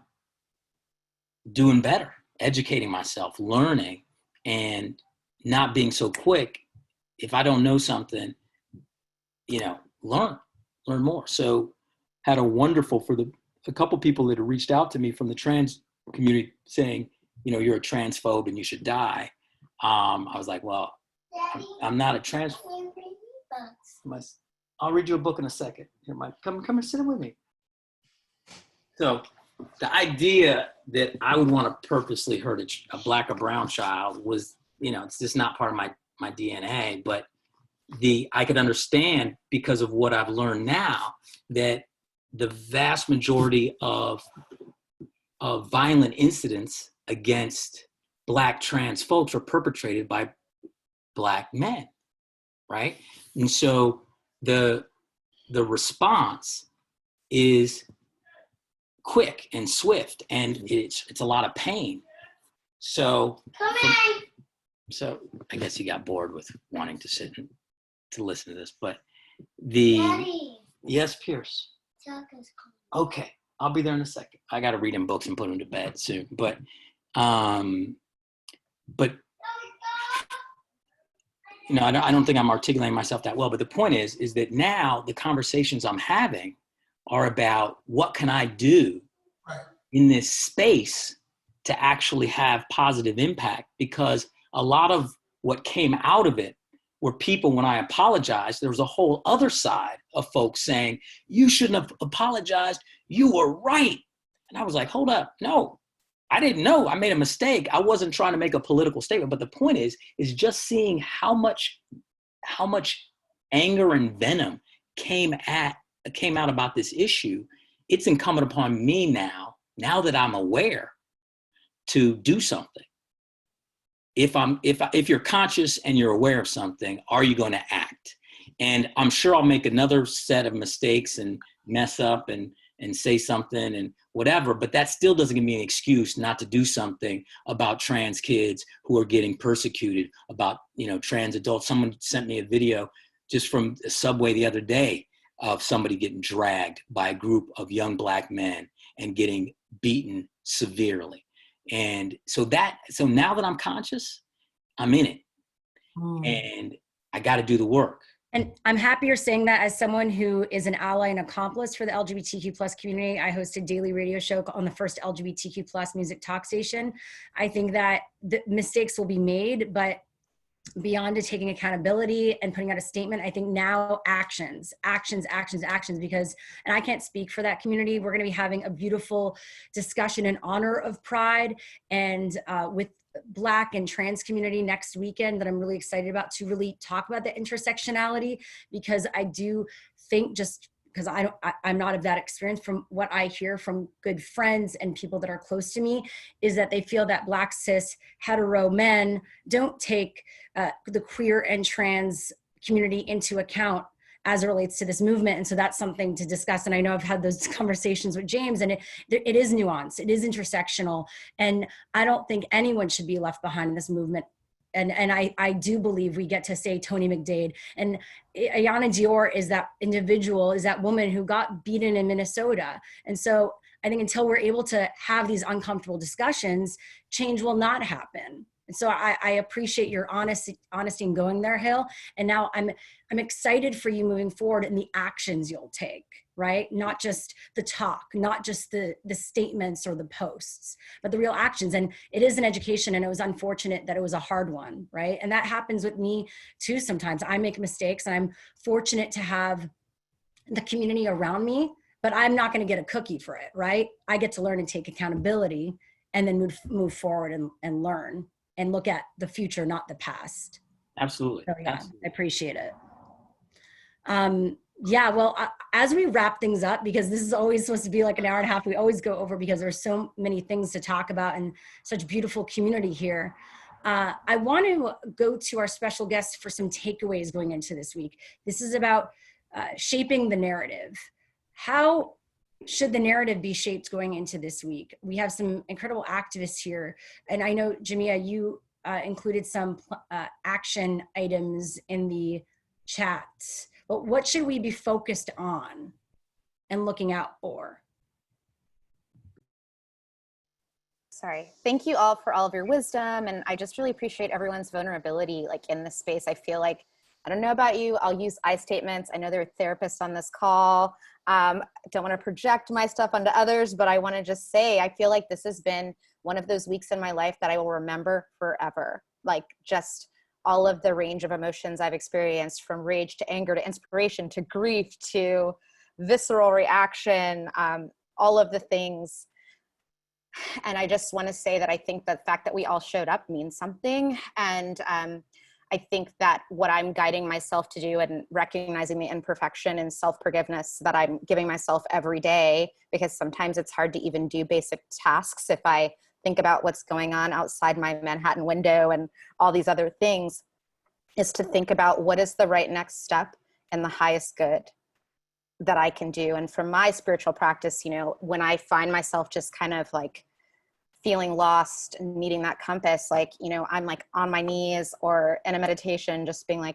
doing better, educating myself, learning, and not being so quick. If I don't know something, learn more. So had a wonderful, a couple people that have reached out to me from the trans community saying, you're a transphobe and you should die. I was like, well, I'm not a trans. I'll read you a book in a second. Here, Mike, come and sit with me. So the idea that I would want to purposely hurt a black or brown child was, it's just not part of my DNA, but I could understand, because of what I've learned now, that the vast majority of violent incidents against black trans folks are perpetrated by black men, right? And so the response is quick and swift, and it's a lot of pain. So I guess he got bored with wanting to sit and to listen to this, but Daddy. Yes, Pierce. Okay, I'll be there in a second. I got to read him books and put him to bed soon, but I don't think I'm articulating myself that well, but the point is that now the conversations I'm having are about what can I do in this space to actually have positive impact, because a lot of what came out of it were people, when I apologized, there was a whole other side of folks saying, you shouldn't have apologized. You were right. And I was like, hold up. No, I didn't know. I made a mistake. I wasn't trying to make a political statement. But the point is just seeing how much anger and venom came out about this issue. It's incumbent upon me now that I'm aware, to do something. If you're conscious and you're aware of something, are you going to act? And I'm sure I'll make another set of mistakes and mess up and say something, and whatever, but that still doesn't give me an excuse not to do something about trans kids who are getting persecuted, about, trans adults. Someone sent me a video just from a subway the other day of somebody getting dragged by a group of young Black men and getting beaten severely. And so now that I'm conscious, I'm in it. And I got to do the work. And I'm happy you're saying that as someone who is an ally and accomplice for the LGBTQ plus community. I host a daily radio show on the first LGBTQ plus music talk station. I think that the mistakes will be made, but beyond to taking accountability and putting out a statement, I think now actions, because, and I can't speak for that community. We're going to be having a beautiful discussion in honor of Pride and with Black and trans community next weekend that I'm really excited about, to really talk about the intersectionality, because I do think, just because I'm not of that experience, from what I hear from good friends and people that are close to me, is that they feel that Black cis hetero men don't take the queer and trans community into account as it relates to this movement. And so that's something to discuss. And I know I've had those conversations with James, and it is nuanced, it is intersectional. And I don't think anyone should be left behind in this movement. And I do believe we get to say Tony McDade. And Ayanna Dior is that individual, is that woman who got beaten in Minnesota. And so I think until we're able to have these uncomfortable discussions, change will not happen. And so I appreciate your honesty in going there, Hill. And now I'm excited for you moving forward and the actions you'll take, right? Not just the talk, not just the statements or the posts, but the real actions. And it is an education, and it was unfortunate that it was a hard one, right? And that happens with me too sometimes. I make mistakes, and I'm fortunate to have the community around me, but I'm not going to get a cookie for it, right? I get to learn and take accountability, and then move forward and learn and look at the future, not the past. Absolutely. So, yeah, Absolutely. I appreciate it. Yeah, well, as we wrap things up, because this is always supposed to be like an hour and a half, we always go over because there's so many things to talk about and such beautiful community here. I want to go to our special guest for some takeaways going into this week. This is about shaping the narrative. How should the narrative be shaped going into this week? We have some incredible activists here. And I know, Jamia, you included some action items in the chat. But what should we be focused on and looking out for? Sorry. Thank you all for all of your wisdom. And I just really appreciate everyone's vulnerability in this space. I feel like, I don't know about you, I'll use I statements. I know there are therapists on this call. Don't want to project my stuff onto others, but I want to just say, I feel like this has been one of those weeks in my life that I will remember forever. Just all of the range of emotions I've experienced, from rage to anger to inspiration to grief to visceral reaction, all of the things. And I just want to say that I think the fact that we all showed up means something. And I think that what I'm guiding myself to do, and recognizing the imperfection and self-forgiveness that I'm giving myself every day, because sometimes it's hard to even do basic tasks if I think about what's going on outside my Manhattan window and all these other things, is to think about what is the right next step and the highest good that I can do. And from my spiritual practice, when I find myself just kind of feeling lost and needing that compass, I'm on my knees or in a meditation, just being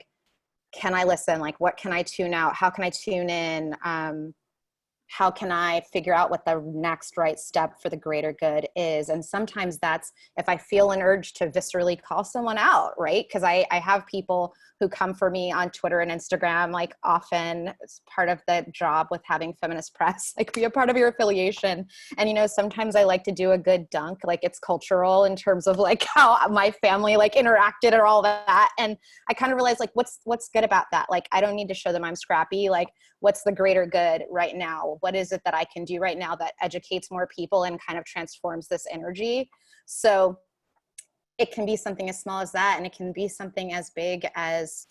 can I listen? What can I tune out? How can I tune in? How can I figure out what the next right step for the greater good is? And sometimes that's if I feel an urge to viscerally call someone out, right? Because I have people who come for me on Twitter and Instagram, often it's part of the job with having feminist press, be a part of your affiliation. And, sometimes I like to do a good dunk, it's cultural in terms of how my family interacted or all that. And I kind of realized what's good about that? I don't need to show them I'm scrappy. What's the greater good right now? What is it that I can do right now that educates more people and kind of transforms this energy? So it can be something as small as that, and it can be something as big as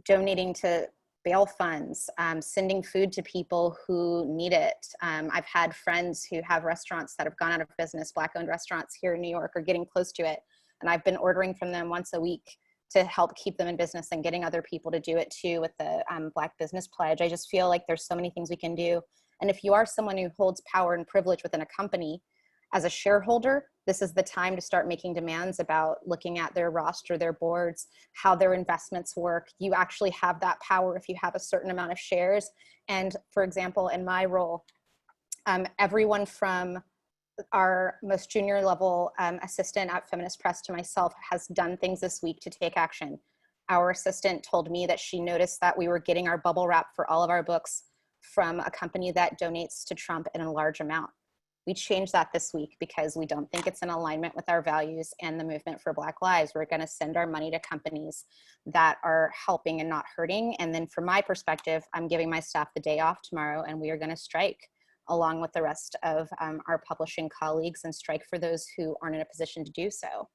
donating to bail funds, sending food to people who need it. I've had friends who have restaurants that have gone out of business, Black-owned restaurants here in New York, or getting close to it. And I've been ordering from them once a week to help keep them in business, and getting other people to do it too with the Black Business Pledge. I just feel like there's so many things we can do. And if you are someone who holds power and privilege within a company, as a shareholder, this is the time to start making demands about looking at their roster, their boards, how their investments work. You actually have that power if you have a certain amount of shares. And for example, in my role, everyone from our most junior level assistant at Feminist Press to myself has done things this week to take action. Our assistant told me that she noticed that we were getting our bubble wrap for all of our books from a company that donates to Trump in a large amount. We changed that this week because we don't think it's in alignment with our values and the movement for Black Lives. We're going to send our money to companies that are helping and not hurting. And then from my perspective, I'm giving my staff the day off tomorrow, and we are going to strike along with the rest of our publishing colleagues, and strike for those who aren't in a position to do so.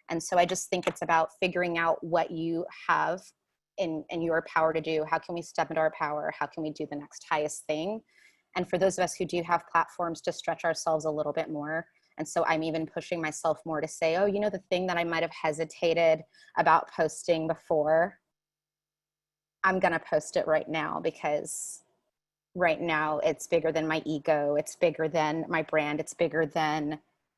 And so I just think it's about figuring out what you have in your power to do. How can we step into our power? How can we do the next highest thing? And for those of us who do have platforms, to stretch ourselves a little bit more. And so I'm even pushing myself more to say, oh, you know, the thing that I might have hesitated about posting before, I'm gonna post it right now, because right now it's bigger than my ego, it's bigger than my brand, it's bigger than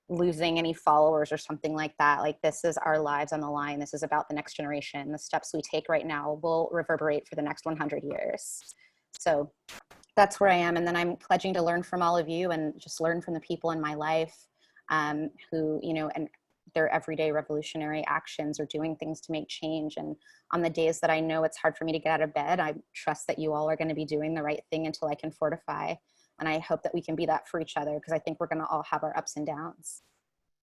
losing any followers or something like that. Like, this is our lives on the line. This is about the next generation. The steps we take right now will reverberate for the next 100 years. So that's where I am. And then I'm pledging to learn from all of you and just learn from the people in my life who, you know, and their everyday revolutionary actions are doing things to make change. And on the days that I know it's hard for me to get out of bed, I trust that you all are going to be doing the right thing until I can fortify. And I hope that we can be that for each other, because I think we're going to all have our ups and downs.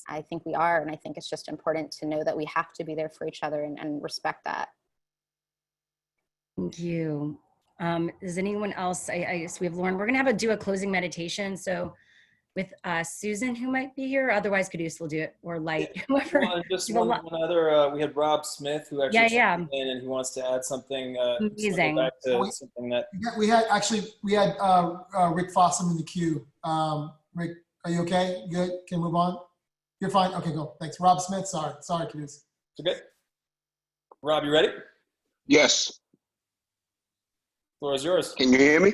I think we are. And I think it's just important to know that we have to be there for each other and respect that. Thank you. Does anyone else, I guess we have Lauren, we're going to do a closing meditation. So with Susan, who might be here, otherwise Quddus will do it, or Light, whoever. Well, just one other, we had Rob Smith, who actually yeah. in, and he wants to add something. Amazing. Back to something that we had Rick Fossum in the queue. Rick, are you okay? Good? Can move on? You're fine? Okay, go. Thanks. Rob Smith, sorry, Quddus. Okay. Rob, you ready? Yes. Floor is yours. Can you hear me?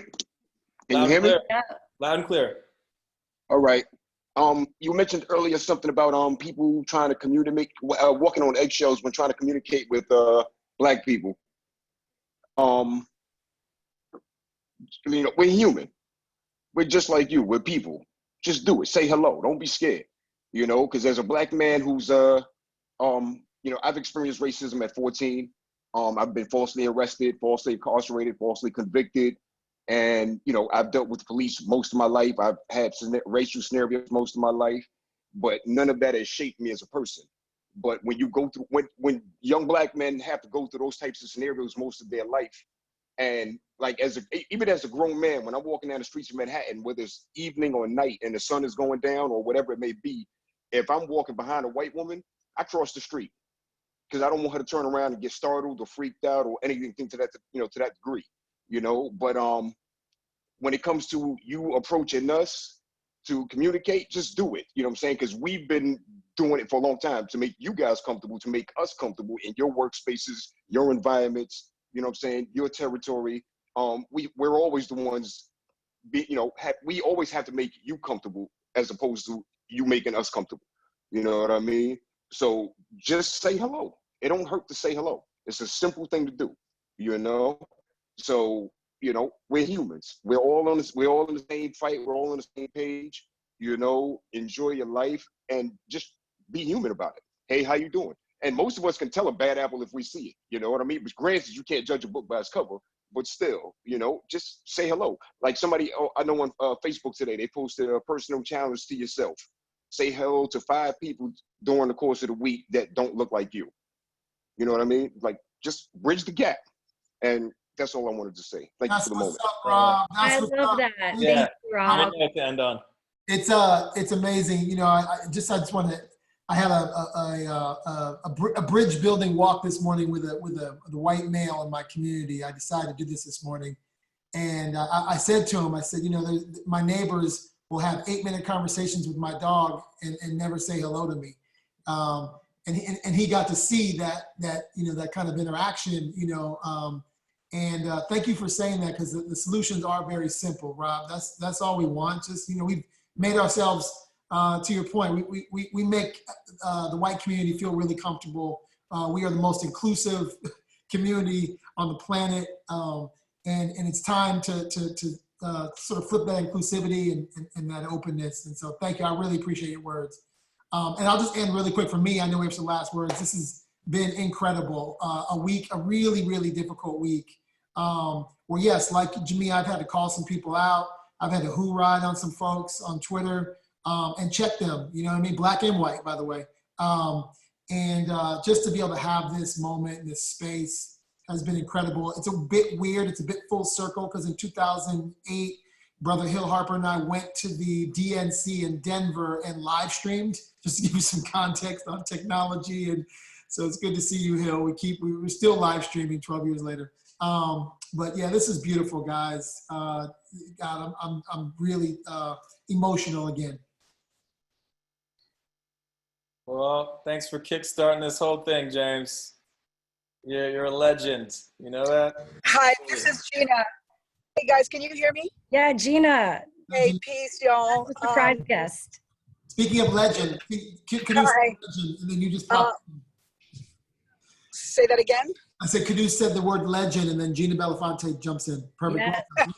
Can you hear me? Yeah. Loud and clear. All right. You mentioned earlier something about people trying to communicate, walking on eggshells when trying to communicate with Black people. You know, we're human. We're just like you. We're people. Just do it. Say hello. Don't be scared. You know, because as a Black man who's you know, I've experienced racism at 14. I've been falsely arrested, falsely incarcerated, falsely convicted. And, you know, I've dealt with police most of my life. I've had racial scenarios most of my life, but none of that has shaped me as a person. But when you go through, when young Black men have to go through those types of scenarios most of their life, and like even as a grown man, when I'm walking down the streets of Manhattan, whether it's evening or night and the sun is going down or whatever it may be, if I'm walking behind a white woman, I cross the street, because I don't want her to turn around and get startled or freaked out or anything to that, you know, to that degree, you know. But when it comes to you approaching us to communicate, just do it. You know what I'm saying? Because we've been doing it for a long time to make you guys comfortable, to make us comfortable in your workspaces, your environments, you know what I'm saying, your territory. We're always the ones, you know, we always have to make you comfortable as opposed to you making us comfortable. You know what I mean? So just say hello. It don't hurt to say hello. It's a simple thing to do, you know? So, you know, we're humans. We're all in the same fight. We're all on the same page. You know, enjoy your life and just be human about it. Hey, how you doing? And most of us can tell a bad apple if we see it. You know what I mean? But granted, you can't judge a book by its cover. But still, you know, just say hello. Like somebody, I know on Facebook today, they posted a personal challenge to yourself. Say hello to 5 people during the course of the week that don't look like you. You know what I mean? Like, just bridge the gap. And that's all I wanted to say. Thank you for the moment. Up, Rob. I love that. Yeah. Thank you, Rob. To end on. It's amazing. You know, I just want to. I had a bridge building walk this morning with a white male in my community. I decided to do this morning, and I said to him, I said, you know, my neighbors will have 8-minute conversations with my dog and never say hello to me. And he got to see that you know, that kind of interaction, you know, And thank you for saying that, because the solutions are very simple, Rob. That's all we want. Just, we've made ourselves, to your point, we make the white community feel really comfortable. We are the most inclusive community on the planet. And it's time to sort of flip that inclusivity and that openness. And so thank you. I really appreciate your words. And I'll just end really quick for me. I know we have some last words. This has been incredible. A really, really difficult week. Well, yes, like Jamia, I've had to call some people out. I've had to hoorah on some folks on Twitter and check them, you know what I mean? Black and white, by the way. And just to be able to have this moment, this space has been incredible. It's a bit weird. It's a bit full circle, because in 2008, Brother Hill Harper and I went to the DNC in Denver and live streamed, just to give you some context on technology. And so it's good to see you, Hill. We're still live streaming 12 years later. But yeah, this is beautiful, guys. God, I'm really emotional again. Well, thanks for kickstarting this whole thing, James. You're a legend. You know that? Hi, this is Gina. Hey guys, can you hear me? Yeah, Gina. Hey, peace, y'all. Surprise guest. Speaking of legend, can you say legend, and then you just pop. Say that again? I said, Quddus said the word legend, and then Gina Belafonte jumps in. Perfect. Yes.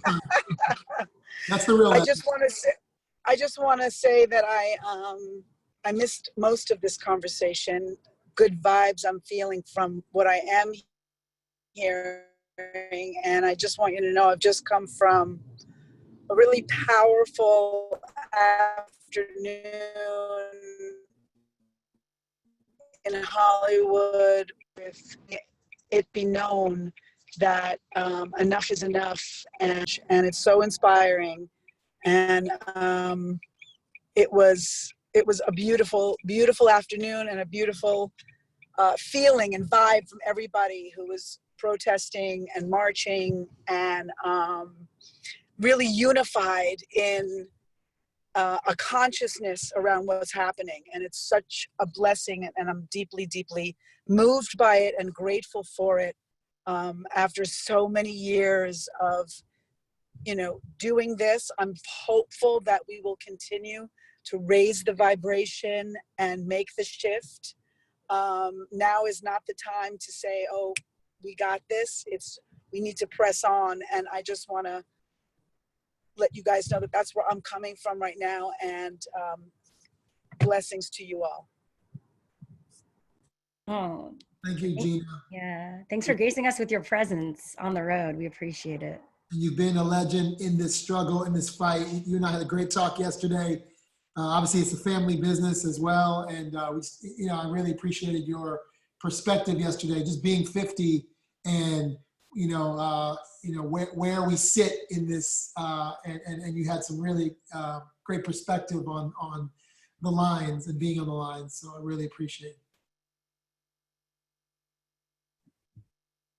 That's the real I legend. just want to say that I missed most of this conversation. Good vibes I'm feeling from what I am hearing, and I just want you to know I've just come from a really powerful afternoon in Hollywood with it be known that enough is enough, and it's so inspiring. And it was a beautiful, beautiful afternoon, and a beautiful feeling and vibe from everybody who was protesting and marching, and really unified in a consciousness around what's happening. And it's such a blessing, and I'm deeply, deeply moved by it and grateful for it, after so many years of doing this. I'm hopeful that we will continue to raise the vibration and make the shift. Now is not the time to say, oh, we got this. We need to press on. And I just want to let you guys know that that's where I'm coming from right now. And blessings to you all. Oh, thank you, Gina. Yeah, thanks for gracing us with your presence on the road. We appreciate it. You've been a legend in this struggle, in this fight. You and I had a great talk yesterday. Obviously, it's a family business as well, and I really appreciated your perspective yesterday. Just being 50, and where we sit in this, and you had some really great perspective on the lines and being on the lines. So I really appreciate it.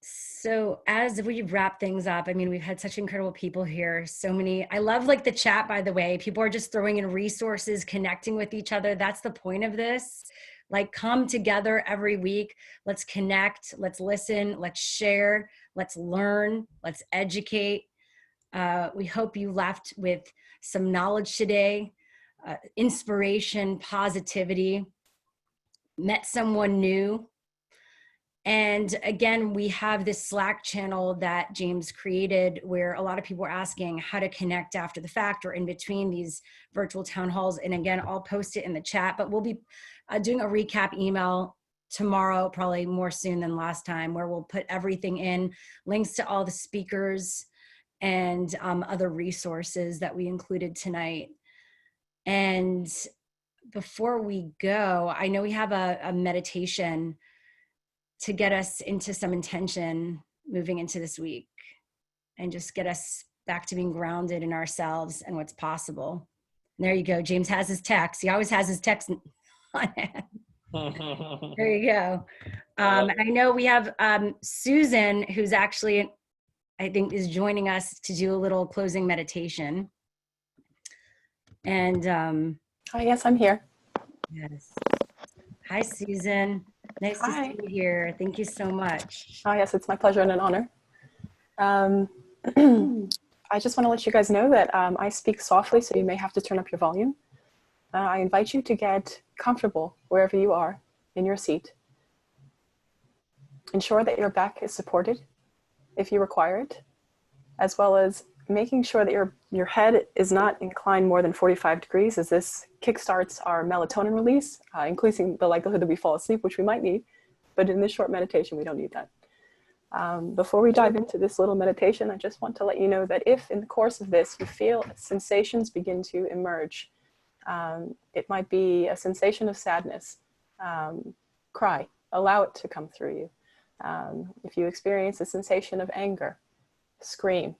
So as we wrap things up, I mean, we've had such incredible people here. So many, I love like the chat, by the way. People are just throwing in resources, connecting with each other. That's the point of this. Like, come together every week. Let's connect, let's listen, let's share, let's learn, let's educate. We hope you left with some knowledge today, inspiration, positivity, met someone new. And again, we have this Slack channel that James created where a lot of people are asking how to connect after the fact or in between these virtual town halls. And again, I'll post it in the chat, but we'll be doing a recap email tomorrow, probably more soon than last time, where we'll put everything in, links to all the speakers and other resources that we included tonight. And before we go, I know we have a meditation to get us into some intention moving into this week and just get us back to being grounded in ourselves and what's possible. And there you go. James has his text. He always has his text on hand. There you go. And I know we have Susan, who's actually, I think, is joining us to do a little closing meditation. And yes, I'm here. Yes. Hi, Susan. Nice to see you here. Thank you so much. Oh, yes, it's my pleasure and an honor. I just want to let you guys know that I speak softly, so you may have to turn up your volume. I invite you to get comfortable wherever you are in your seat. Ensure that your back is supported if you require it, as well as making sure that your head is not inclined more than 45 degrees, as this kickstarts our melatonin release, increasing the likelihood that we fall asleep, which we might need. But in this short meditation, we don't need that. Before we dive into this little meditation, I just want to let you know that if in the course of this you feel sensations begin to emerge, it might be a sensation of sadness, cry, allow it to come through you. If you experience a sensation of anger, scream.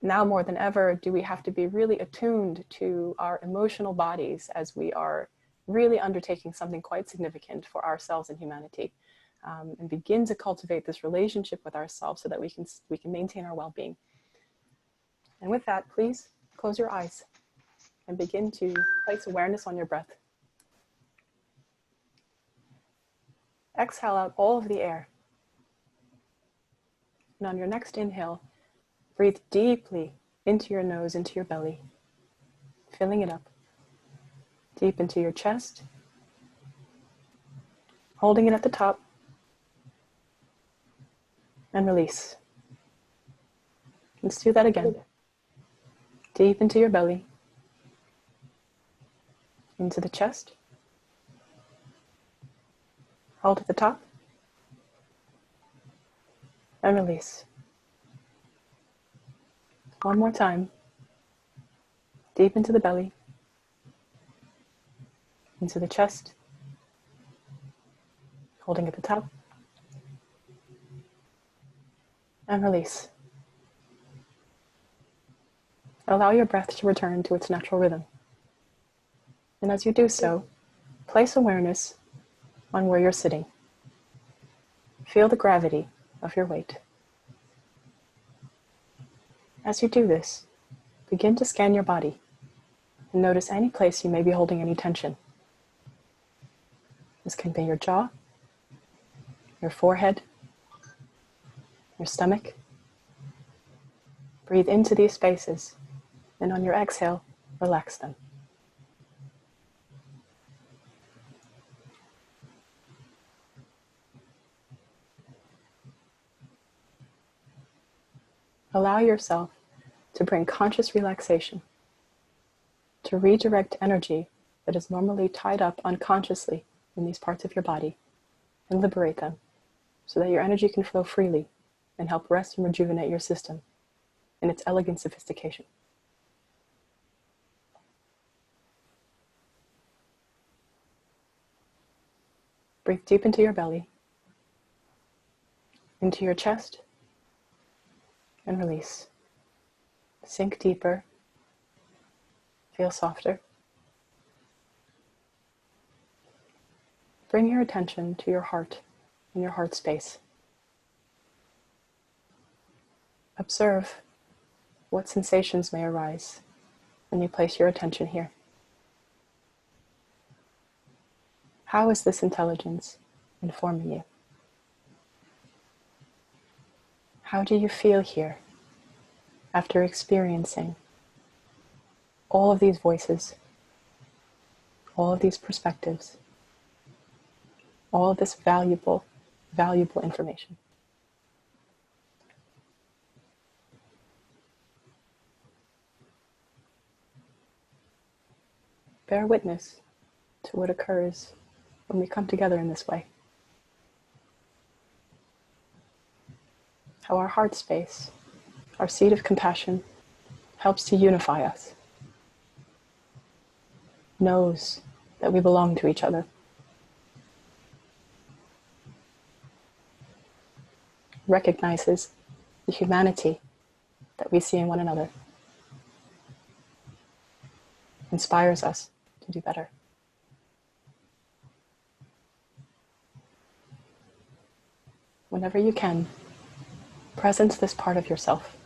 Now more than ever do we have to be really attuned to our emotional bodies as we are really undertaking something quite significant for ourselves and humanity, and begin to cultivate this relationship with ourselves so that we can maintain our well-being. And with that, please close your eyes and begin to place awareness on your breath. Exhale out all of the air. And on your next inhale, breathe deeply into your nose, into your belly, filling it up. Deep into your chest, holding it at the top, and release. Let's do that again. Deep into your belly, into the chest, hold at the top, and release. One more time. Deep into the belly, into the chest, holding at the top, and release. Allow your breath to return to its natural rhythm. And as you do so, place awareness on where you're sitting. Feel the gravity of your weight. As you do this, begin to scan your body and notice any place you may be holding any tension. This can be your jaw, your forehead, your stomach. Breathe into these spaces, and on your exhale, relax them. Allow yourself to bring conscious relaxation, to redirect energy that is normally tied up unconsciously in these parts of your body, and liberate them so that your energy can flow freely and help rest and rejuvenate your system in its elegant sophistication. Breathe deep into your belly, into your chest, and release. Sink deeper, feel softer. Bring your attention to your heart and your heart space. Observe what sensations may arise when you place your attention here. How is this intelligence informing you? How do you feel here after experiencing all of these voices, all of these perspectives, all of this valuable information? Bear witness to what occurs when we come together in this way. How our heart space, our seat of compassion, helps to unify us, knows that we belong to each other, recognizes the humanity that we see in one another, inspires us to do better. Whenever you can, presence this part of yourself.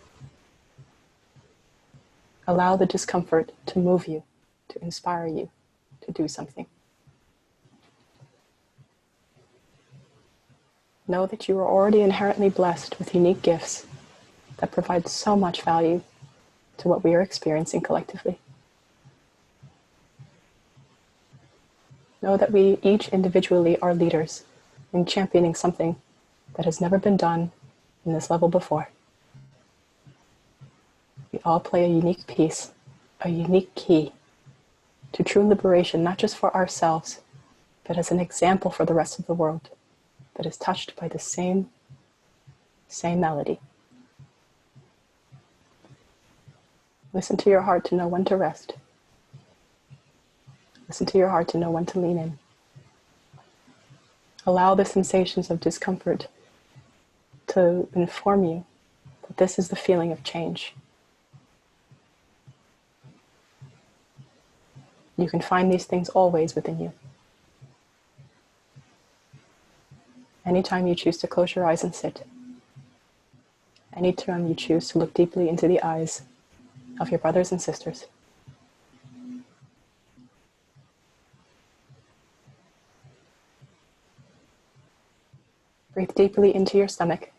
Allow the discomfort to move you, to inspire you to do something. Know that you are already inherently blessed with unique gifts that provides so much value to what we are experiencing collectively. Know that we each individually are leaders in championing something that has never been done in this level before. We all play a unique piece, a unique key to true liberation, not just for ourselves, but as an example for the rest of the world that is touched by the same melody. Listen to your heart to know when to rest. Listen to your heart to know when to lean in. Allow the sensations of discomfort to inform you that this is the feeling of change. You can find these things always within you. Anytime you choose to close your eyes and sit. Anytime you choose to look deeply into the eyes of your brothers and sisters. Breathe deeply into your stomach,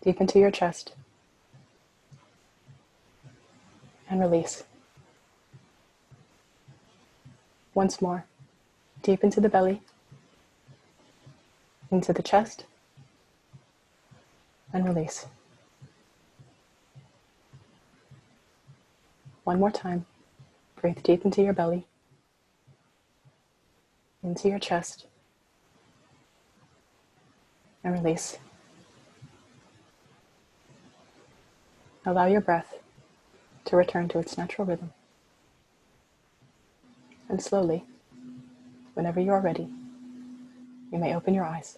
deep into your chest, and release. Once more, deep into the belly, into the chest, and release. One more time, breathe deep into your belly, into your chest, and release. Allow your breath to return to its natural rhythm. And slowly, whenever you are ready, you may open your eyes.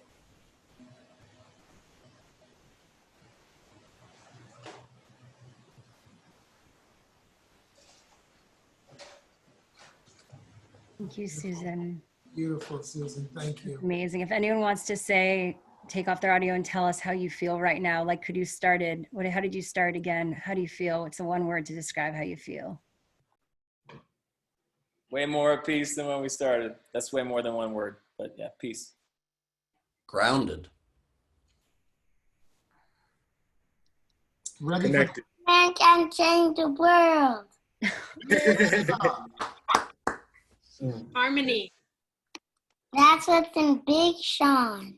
Thank you, Susan. Beautiful, Susan. Thank you. Amazing. If anyone wants to say, take off their audio and tell us how you feel right now, like could you started, how did you start again? How do you feel? It's a one word to describe how you feel. Way more at peace than when we started. That's way more than one word, but yeah, peace. Grounded. Ready? Connected. Man can change the world. Harmony. That's what's in Big Sean.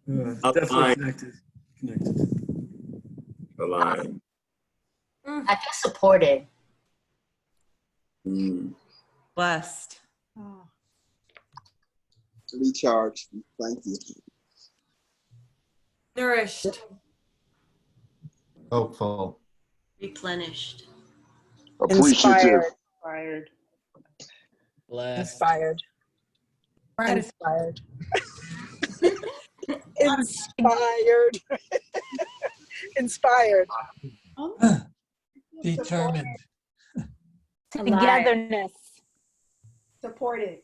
Definitely connected. Aligned. I feel supported. Blessed. Recharged. Thank you. Nourished. Hopeful. Replenished. Appreciative. Inspired. Blessed. Inspired. Inspired. Inspired. Inspired. Determined. Togetherness. Supported.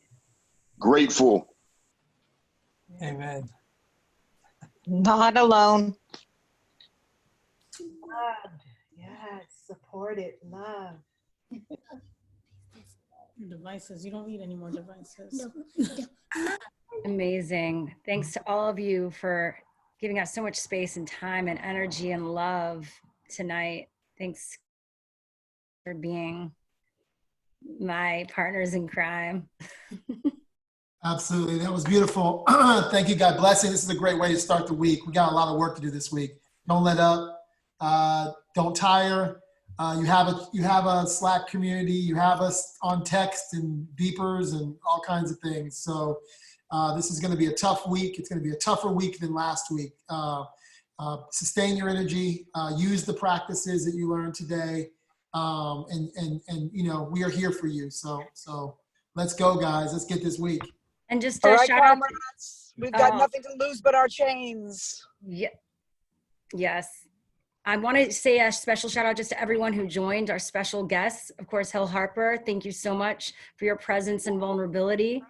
Grateful. Amen. Not alone. Loved. Yes. Supported. Love. Devices. You don't need any more devices. Amazing. Thanks to all of you for giving us so much space and time and energy and love tonight. Thanks for being my partners in crime. Absolutely. That was beautiful. Thank you. God bless you. This is a great way to start the week. We got a lot of work to do this week. Don't let up. Don't tire. You have a Slack community. You have us on text and beepers and all kinds of things. So this is going to be a tough week. It's going to be a tougher week than last week. Sustain your energy. Use the practices that you learned today. And you know, we are here for you. So let's go, guys. Let's get this week. And just All right, shout out comrades. We've got nothing to lose but our chains. Yeah. Yes. I want to say a special shout out just to everyone who joined, our special guests. Of course, Harper, thank you so much for your presence and vulnerability.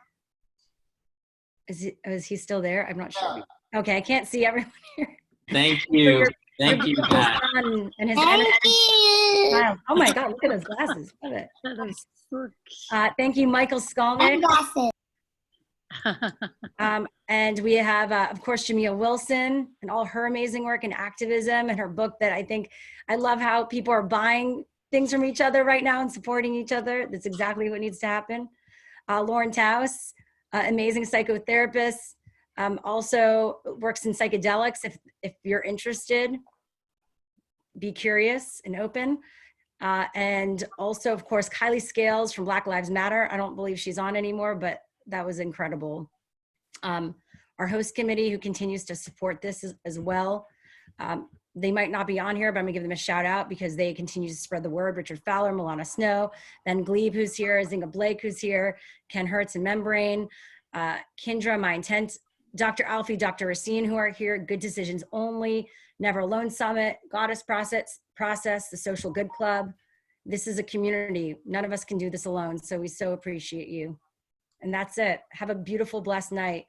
Is he still there? I'm not sure. Okay, I can't see everyone here. Thank you. Thank you, Matt. And his Thank energy. you. Wow. Oh my God, look at those glasses. Love it. Thank you, Michael Skolnik. And we have, of course, Jamia Wilson and all her amazing work in activism and her book that I love how people are buying things from each other right now and supporting each other. That's exactly what needs to happen. Lauren Taus, amazing psychotherapist, also works in psychedelics. If you're interested, be curious and open. And also, of course, Kailee Scales from Black Lives Matter. I don't believe she's on anymore, but that was incredible. Our host committee, who continues to support this as well. They might not be on here, but I'm gonna give them a shout out because they continue to spread the word. Richard Fowler, Millana Snow, Ben Gleib, who's here, Nzinga Blake, who's here, Ken Hertz and memBrain, Kindra, MyIntent, Dr. Alfie, Dr. Racine, who are here, Good Decisions Only, Never Alone Summit, Goddess Process, the Social Good Club. This is a community. None of us can do this alone, so we so appreciate you. And that's it. Have a beautiful, blessed night.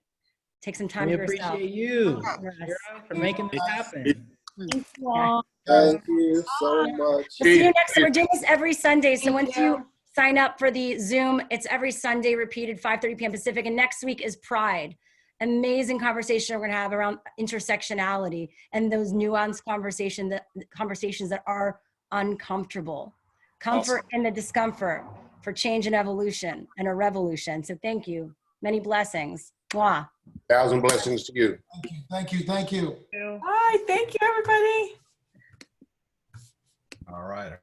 Take some time We for yourself. appreciate you, Shira, for making this happen. Thank you all. Thank you so much. We'll see you next. We're doing this every Sunday. So once you sign up for the Zoom, it's every Sunday repeated 5:30 p.m. Pacific. And next week is Pride. Amazing conversation we're going to have around intersectionality and those nuanced conversations that are uncomfortable. Comfort in the discomfort for change and evolution and a revolution. So thank you. Many blessings. Mwah. 1,000 blessings to you. Thank you. Thank you. Bye. Thank you, everybody. All right.